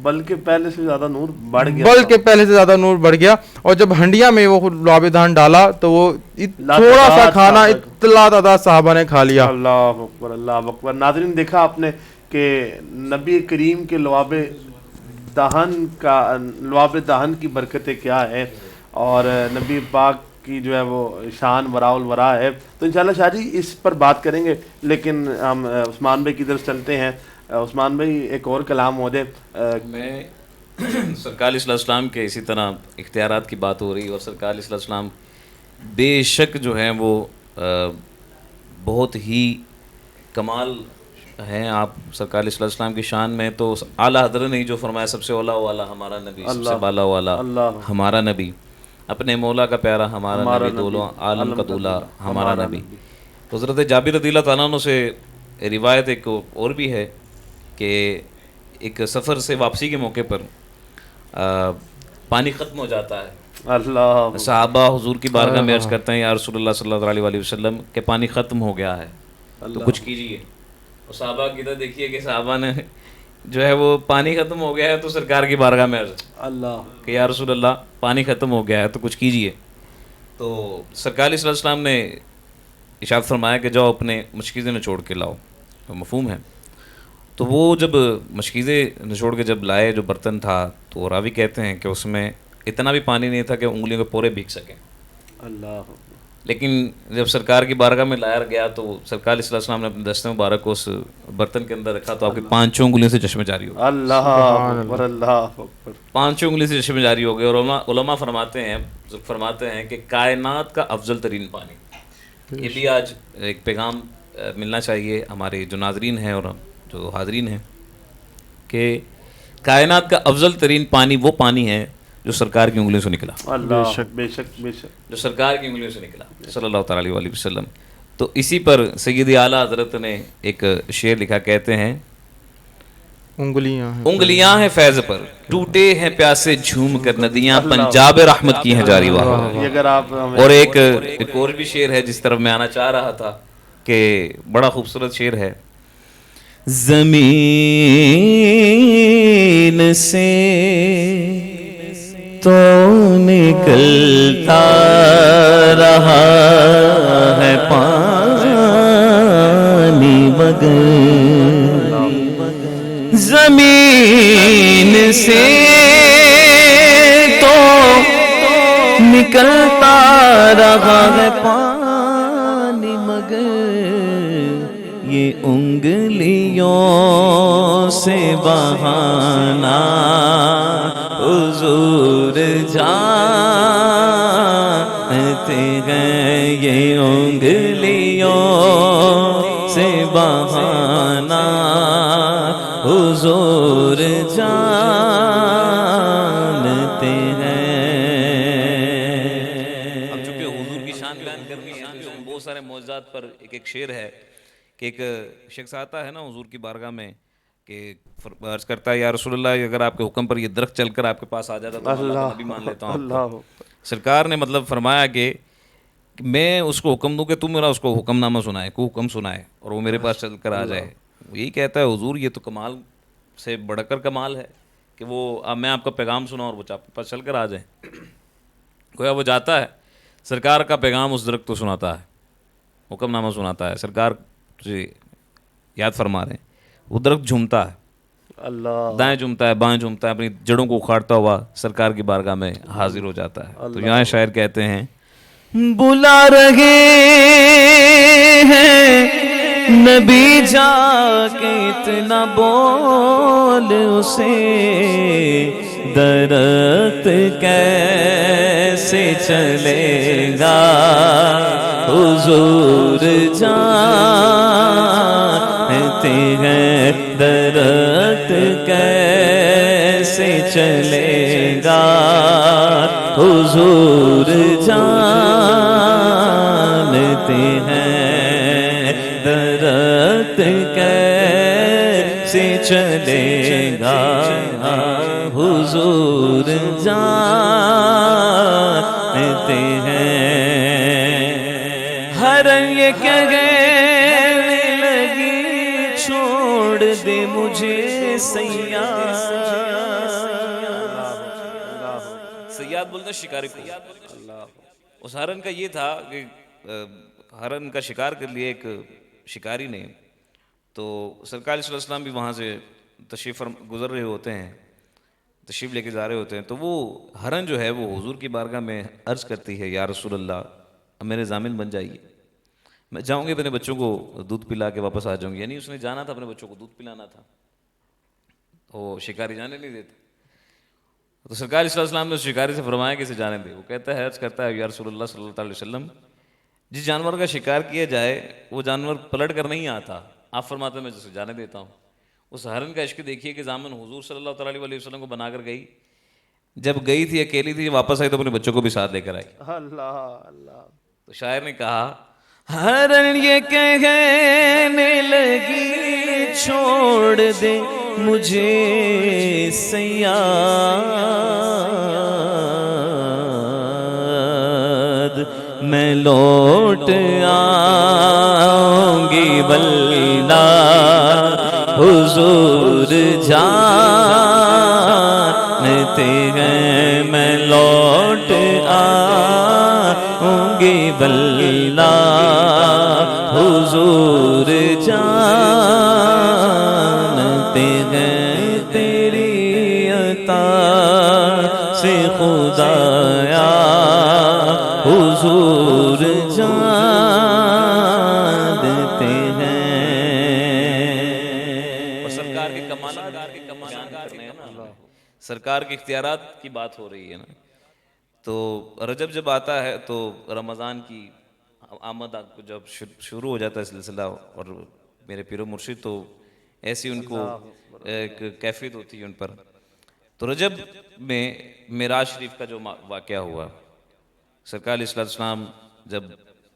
بلکہ پہلے سے زیادہ نور بڑھ گیا۔ اور جب ہنڈیا میں وہ لعاب دہن ڈالا تو وہ تھوڑا سا کھانا اتلا تعداد صحابہ نے کھا لیا۔ اللہ اکبر، اللہ اکبر۔ ناظرین دیکھا آپ نے کہ نبی کریم کے لعاب دہن کی برکتیں کیا ہیں، اور نبی پاک کی جو ہے وہ شان وراء الورا ہے۔ تو انشاءاللہ شاہ جی اس پر بات کریں گے، لیکن ہم عثمان بھائی کی طرف چلتے ہیں۔ عثمان بھائی ایک اور کلام ہو جائے۔ میں سرکار علیہ السلام کے اسی طرح اختیارات کی بات ہو رہی، اور سرکار علیہ السلام بے شک جو ہیں وہ بہت ہی کمال ہیں۔ آپ سرکار علیہ السلام کی شان میں تو اعلیٰ حضرت نے جو فرمایا سب سے اولا والا ہمارا نبی، سب سے بالا والا ہمارا نبی، اپنے مولا کا پیارا ہمارا نبی، دولوں عالم کا دولا ہمارا نبی۔ تو حضرت جابر رضی اللہ تعالیٰ عنہ سے روایت ایک اور بھی ہے کہ ایک سفر سے واپسی کے موقع پر پانی ختم ہو جاتا ہے، اللہ صحابہ حضور کی بارگاہ میں عرض کرتے ہیں یا رسول اللہ صلی اللہ علیہ وآلہ وسلم کہ پانی ختم ہو گیا ہے تو کچھ کیجیے۔ اور صحابہ کی طرح دیکھیے کہ صحابہ نے جو ہے وہ پانی ختم ہو گیا ہے تو سرکار کی بارگاہ میں عرض اللہ کہ یا رسول اللہ پانی ختم ہو گیا ہے تو کچھ کیجیے۔ تو سرکار علیہ السلام نے ارشاد فرمایا کہ جاؤ اپنے مشکیزیں نچوڑ کے لاؤ، مفہوم ہے۔ تو وہ جب مشکیزیں نچوڑ کے جب لائے جو برتن تھا تو راوی کہتے ہیں کہ اس میں اتنا بھی پانی نہیں تھا کہ انگلیوں کے پورے بھیگ سکیں۔ اللہ، لیکن جب سرکار کی بارگاہ میں لایا گیا تو سرکار علیہ السلام نے اپنے دستے مبارک کو اس برتن کے اندر رکھا تو آپ کی 5 انگلیوں سے چشمے جاری ہو گئے۔ اللہ اکبر، اللہ اکبر۔ 5 انگلی سے چشمے جاری ہو گئے۔ اور علماء فرماتے ہیں کہ کائنات کا افضل ترین پانی، یہ بھی آج ایک پیغام ملنا چاہیے ہمارے جو ناظرین ہیں اور جو حاضرین ہیں کہ کائنات کا افضل ترین پانی وہ پانی ہے جو سرکار کی انگلیوں سے نکلا، اللہ بے شک بے شک جو سرکار کی انگلیوں سے نکلا صلی اللہ تعالیٰ علیہ وسلم. تو اسی پر سید اعلیٰ حضرت نے ایک شعر لکھا، کہتے ہیں انگلیاں ہیں فیض پر، ٹوٹے ہیں پیاسے جھوم کر ندیاں، پنجاب رحمت کی ہیں جاری واہ. یہ اگر آپ ہمیں اور ایک اور بھی شعر ہے جس طرف میں آنا چاہ رہا تھا کہ بڑا خوبصورت شعر ہے. زمین سے تو نکلتا رہا ہے پانی مگر زمین سے تو نکلتا رہا ہے پانی مگر یہ انگلیوں سے بہانا حضور جانتے ہیں، یہ انگلیوں سے بہانا حضور جانتے ہیں. اب چونکہ حضور کی شان بیان کرنی ہے تو بہت سارے معجزات پر ایک شعر ہے کہ ایک شخص آتا ہے نا حضور کی بارگاہ میں کہ عرض کرتا ہے یا رسول اللہ اگر آپ کے حکم پر یہ درخت چل کر آپ کے پاس آ جاتا تو میں اللہ کا نبی مان لیتا ہوں. اللہ سرکار نے مطلب فرمایا کہ میں اس کو حکم دوں کہ تم میرا اس کو حکم نامہ سنائے، کو حکم سنائے اور وہ میرے پاس چل کر آ جائے. یہی کہتا ہے حضور یہ تو کمال سے بڑھ کر کمال ہے کہ وہ میں آپ کا پیغام سنا اور وہ آپ کے پاس چل کر آ جائیں. گویا وہ جاتا ہے، سرکار کا پیغام اس درخت کو سناتا ہے، حکم نامہ سناتا ہے. سرکار جی یاد فرما رہے ہیں وہ درخت جھومتا ہے، اللہ دائیں جھومتا ہے بائیں جھومتا ہے، اپنی جڑوں کو اکھاڑتا ہوا سرکار کی بارگاہ میں حاضر ہو جاتا ہے. تو یہاں شاعر کہتے ہیں بلا رہے ہیں نبی جا کے اتنا بول اسے درخت کیسے چلے گا حضور جانتے ہیں درخت کیسے چلے گا حضور جانتے ہیں درخت کیسے چلے گا حضور جانتے ہیں. ہر یہ کہنے لگی چھوڑ دے مجھے سیاد بولتے شکاری کو. اس ہرن کا یہ تھا کہ ہرن کا شکار کر لیا ایک شکاری نے. تو سرکار صلی اللہ علیہ وسلم بھی وہاں سے تشریف گزر رہے ہوتے ہیں، تشریف لے کے جا رہے ہوتے ہیں. تو وہ ہرن جو ہے وہ حضور کی بارگاہ میں عرض کرتی ہے یا رسول اللہ اب میرے ضامن بن جائیے، میں جاؤں گی اپنے بچوں کو دودھ پلا کے واپس آ جاؤں گی. یعنی اس نے جانا تھا اپنے بچوں کو دودھ پلانا تھا، وہ شکاری جانے نہیں دیتے. تو سرکار صلی اللہ علیہ وسلم نے اس شکاری سے فرمایا کہ اسے جانے دے. وہ کہتا ہے عرض کرتا ہے یا رسول اللہ صلی اللہ علیہ وسلم جس جانور کا شکار کیا جائے وہ جانور پلٹ کر نہیں آتا، آپ فرماتے ہیں میں جسے جانے دیتا ہوں. اس ہرن کا عشق دیکھیے کہ ضامن حضور صلی اللہ تعالیٰ علیہ وسلم کو بنا کر گئی. جب گئی تھی اکیلی تھی، واپس آئی تو اپنے بچوں کو بھی ساتھ لے کر آئی. اللہ اللہ. تو شاعر نے کہا ہرن یہ کہنے لگی چھوڑ دے مجھے صیاد، میں لوٹ آؤں گی بلنا حضور جانتے ہیں، میں لوٹ آؤں گی بلنا حضور جانتے ہیں، تیری عطا سے خدایا حضور جانتے ہیں. اور سرکار کے کمالات بیان کرنے ہیں نا، سرکار کے اختیارات کی بات ہو رہی ہے نا. تو رجب جب آتا ہے تو رمضان کی آمد جب شروع ہو جاتا ہے سلسلہ، اور میرے پیر و مرشد تو ایسی ان کو ایک کیفیت ہوتی ہے ان پر تو رجب میں معراج شریف کا جو واقعہ ہوا، سرکار علیہ السلام جب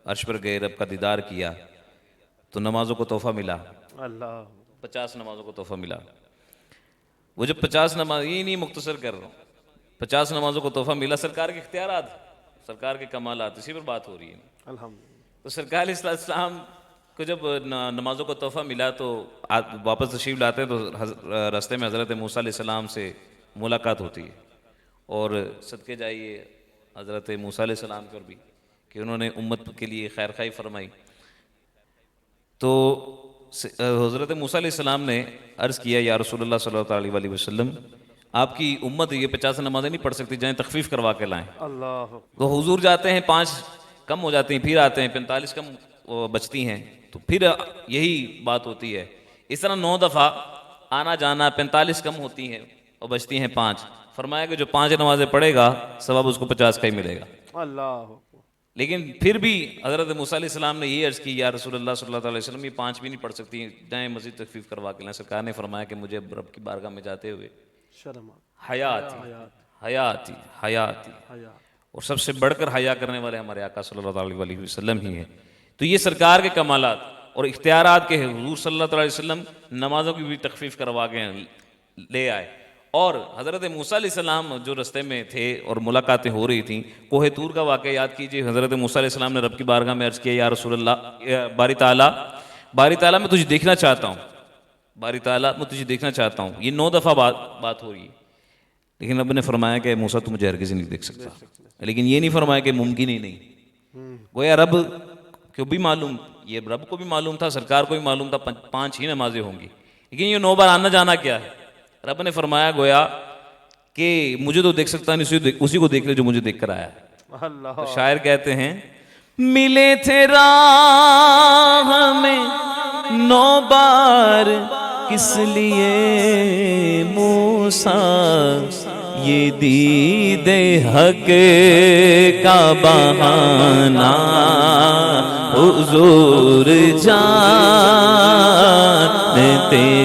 عرش پر گئے، رب کا دیدار کیا تو نمازوں کو تحفہ ملا، اللہ 50 نمازوں کو تحفہ ملا۔ وہ جب 50 نماز، یہ نہیں مختصر کر رہا ہوں، 50 نمازوں کو تحفہ ملا، سرکار کے اختیارات، سرکار کے کمالات، اسی پر بات ہو رہی ہے۔ الحمدللہ۔ تو سرکار علیہ السلام کو جب نمازوں کو تحفہ ملا تو واپس تشریف لاتے ہیں تو راستے میں حضرت موسیٰ علیہ السلام سے ملاقات ہوتی ہے، اور صدقے جائیے حضرت موسیٰ علیہ السلام پر بھی کہ انہوں نے امت کے لیے خیر خواہی فرمائی۔ تو حضرت موسیٰ علیہ السلام نے عرض کیا یا رسول اللہ صلی اللہ علیہ وسلم، آپ کی امت یہ 50 نمازیں نہیں پڑھ سکتی، جائیں تخفیف کروا کے لائیں۔ اللہ تو حضور جاتے ہیں، 5 کم ہو جاتی ہیں، پھر آتے ہیں 45 کم بچتی ہیں، تو پھر یہی بات ہوتی ہے۔ اس طرح 9 دفعہ آنا جانا، 45 کم ہوتی ہیں اور بچتی ہیں 5۔ فرمایا کہ جو 5 نمازیں پڑھے گا ثواب اس کو 50 کا ہی ملے گا۔ اللہ لیکن پھر بھی حضرت موسیٰ علیہ السلام نے یہ عرض کی یا رسول اللہ صلی اللہ علیہ وسلم، یہ 5 بھی نہیں پڑھ سکتی، جائیں مزید تخفیف کروا کے لائیں۔ سرکار نے فرمایا کہ مجھے رب کی بارگاہ میں جاتے ہوئے شرم حیا آتی، اور سب سے بڑھ کر حیا کرنے والے ہمارے آقا صلی اللہ علیہ وسلم ہی ہیں۔ تو یہ سرکار کے کمالات اور اختیارات کے حضور صلی اللہ علیہ وسلم نمازوں کی بھی تخفیف کروا کے لے آئے۔ اور حضرت موسیٰ علیہ السلام جو رستے میں تھے اور ملاقاتیں ہو رہی تھیں، کوہ طور کا واقعہ یاد کیجئے۔ حضرت موسیٰ علیہ السلام نے رب کی بارگاہ میں عرض کیا یا رسول اللہ، باری تعالیٰ میں تجھے دیکھنا چاہتا ہوں، باری تعالیٰ میں تجھے دیکھنا چاہتا ہوں۔ یہ 9 دفعہ بات ہو رہی ہے، لیکن رب نے فرمایا کہ موسیٰ تو مجھے ہرگز نہیں دیکھ سکتا۔ لیکن یہ نہیں فرمایا کہ ممکن ہی نہیں، گویا رب کو بھی معلوم، یہ رب کو بھی معلوم تھا، سرکار کو بھی معلوم تھا 5 ہی نمازیں ہوں گی، لیکن یہ 9 بار آنا جانا کیا ہے۔ رب نے فرمایا گویا کہ مجھے تو دیکھ سکتا نہیں، اسی کو دیکھ لے جو مجھے دیکھ کر آیا ہے۔ اللہ تو شاعر کہتے ہیں ملے تھے راہ میں 9 بار، کس لیے موسیٰ یہ دید حق کا بہانہ حضور جانتے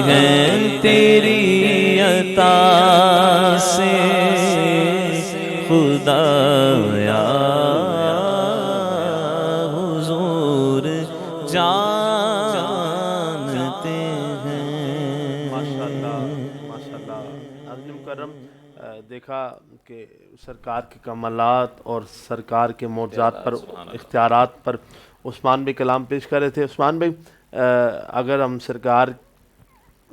ہیں تیری عطا سے خدایا، حضور جانتے ہیں۔ ماشاءاللہ ماشاءاللہ۔ حضرت مکرم دیکھا کہ سرکار کے کمالات اور سرکار کے معجزات پر، اختیارات پر عثمان بھی کلام پیش کر رہے تھے۔ عثمان بھائی، اگر ہم سرکار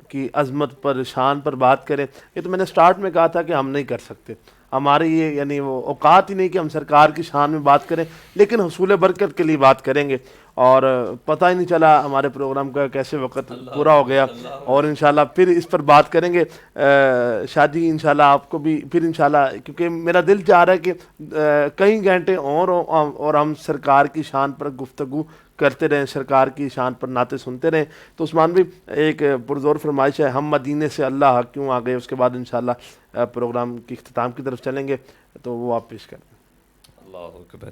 کی عظمت پر، شان پر بات کریں، یہ تو میں نے سٹارٹ میں کہا تھا کہ ہم نہیں کر سکتے، ہماری یہ یعنی وہ اوقات ہی نہیں کہ ہم سرکار کی شان میں بات کریں، لیکن حصول برکت کے لیے بات کریں گے۔ اور پتہ ہی نہیں چلا ہمارے پروگرام کا کیسے وقت پورا ہو گیا، اور انشاءاللہ پھر اس پر بات کریں گے۔ شادی انشاءاللہ آپ کو بھی پھر انشاءاللہ، کیونکہ میرا دل چاہ رہا ہے کہ کئی گھنٹے اور ہم سرکار کی شان پر گفتگو کرتے رہیں، سرکار کی شان پر نعتیں سنتے رہیں۔ تو عثمان بھی ایک پرزور فرمائش ہے، ہم مدینے سے اللہ کیوں آ گئے، اس کے بعد انشاءاللہ پروگرام کی اختتام کی طرف چلیں گے، تو وہ آپ پیش کریں۔ اللہ اکبر۔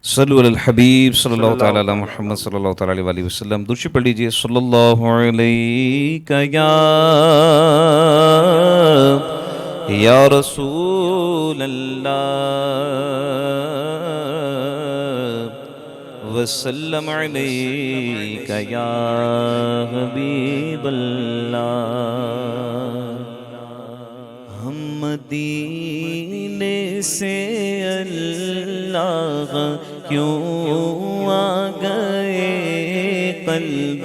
صلو علی الحبیب صلی اللہ تعالی علی محمد صلی اللہ تعالی علیہ وسلم۔ درود پڑھ لیجئے۔ صلی اللہ علیہ یا رسول اللہ وسلم علیک یا حبیب اللہ۔ ہم مدینے سے اللہ کیوں آ گئے، قلب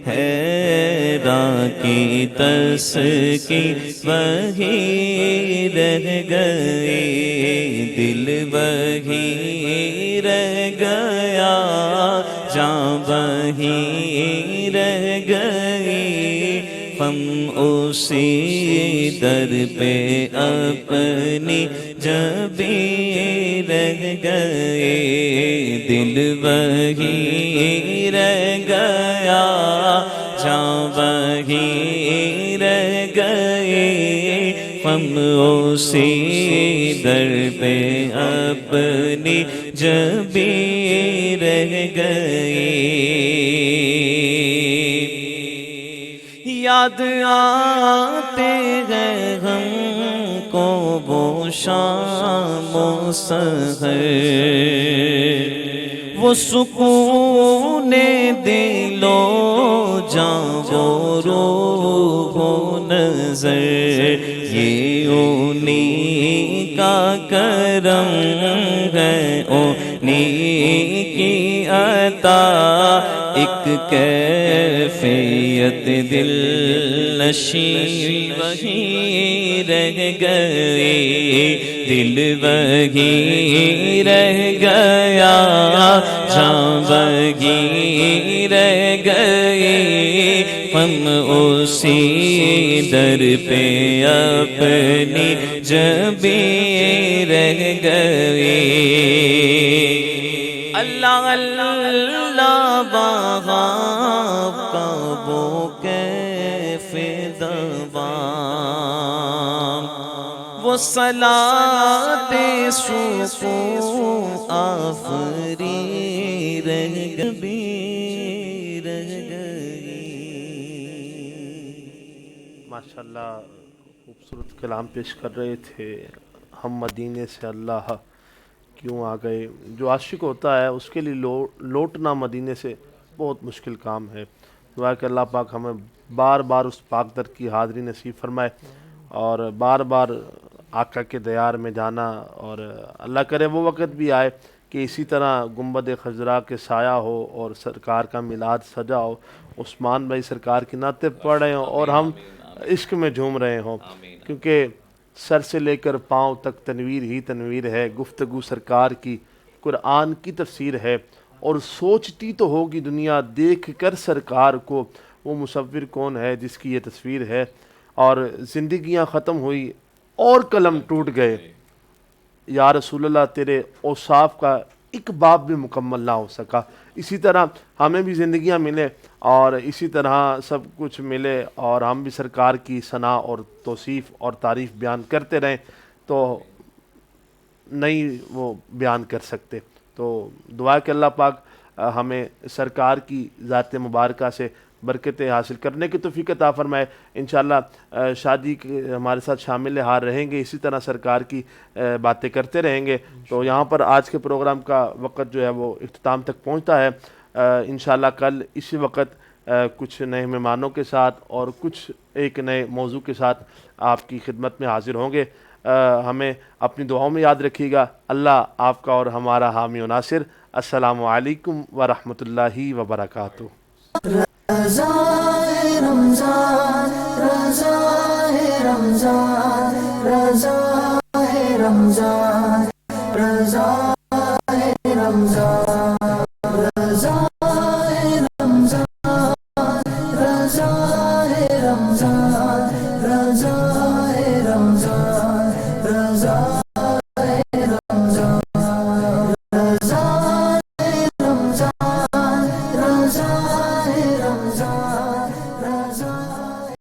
حیران کی تسکین وہی رہ گئے، دل وہی رہ گیا، جاں وہی رہ گئی، ہم اسی در پہ اپنی جبیں رہ گئے، دل وہی رہ گیا، جاں وہی رہ گئے، ہم اسی در پہ اپنی جبیں رہ گئے۔ یاد آتے ہے ہم کو وہ شام و سحر، وہ سکون دل و جاں و روح و نظر، یہ انہی کا کرم ہے، انہی کی عطا، ایک کیفیت دل نشین وہی رہ گئی، دل وہی رہ گیا، جاں وہی رہ گئی، ہم اسی در پہ اپنی جبیں رہ گئی۔ اللہ اللہ وہاب کا وہ کیف دوام، وہ صلاۃ سکون آفری رہ گئی، رہ گئی۔ ماشاءاللہ خوبصورت کلام پیش کر رہے تھے۔ ہم مدینے سے اللہ کیوں آ گئے، جو عاشق ہوتا ہے اس کے لیے لوٹنا مدینے سے بہت مشکل کام ہے۔ دعا کہ اللہ پاک ہمیں بار بار اس پاک در کی حاضری نصیب فرمائے اور بار بار آقا کے دیار میں جانا، اور اللہ کرے وہ وقت بھی آئے کہ اسی طرح گنبد خضرا کے سایہ ہو اور سرکار کا میلاد سجا ہو، عثمان بھائی سرکار کی نعتیں پڑھ رہے ہوں اور ہم عشق میں جھوم رہے ہوں، کیونکہ سر سے لے کر پاؤں تک تنویر ہی تنویر ہے، گفتگو سرکار کی قرآن کی تفسیر ہے، اور سوچتی تو ہوگی دنیا دیکھ کر سرکار کو، وہ مصور کون ہے جس کی یہ تصویر ہے، اور زندگیاں ختم ہوئی اور قلم ٹوٹ گئے، یا رسول اللہ تیرے اوصاف کا ایک باب بھی مکمل نہ ہو سکا۔ اسی طرح ہمیں بھی زندگیاں ملے اور اسی طرح سب کچھ ملے اور ہم بھی سرکار کی ثنا اور توصیف اور تعریف بیان کرتے رہیں تو نہیں وہ بیان کر سکتے۔ تو دعا کہ اللہ پاک ہمیں سرکار کی ذات مبارکہ سے برکتیں حاصل کرنے کی توفیق عطا فرمائے۔ انشاءاللہ شادی کے ہمارے ساتھ شامل ہار رہیں گے، اسی طرح سرکار کی باتیں کرتے رہیں گے۔ تو یہاں پر آج کے پروگرام کا وقت جو ہے وہ اختتام تک پہنچتا ہے۔ انشاءاللہ کل اسی وقت کچھ نئے مہمانوں کے ساتھ اور کچھ ایک نئے موضوع کے ساتھ آپ کی خدمت میں حاضر ہوں گے۔ ہمیں اپنی دعاؤں میں یاد رکھیے گا۔ اللہ آپ کا اور ہمارا حامی و ناصر۔ السلام علیکم ورحمۃ اللہ وبرکاتہ۔ رضا ہے رمضان، رضا ہے رمضان، رضا ہے رمضان۔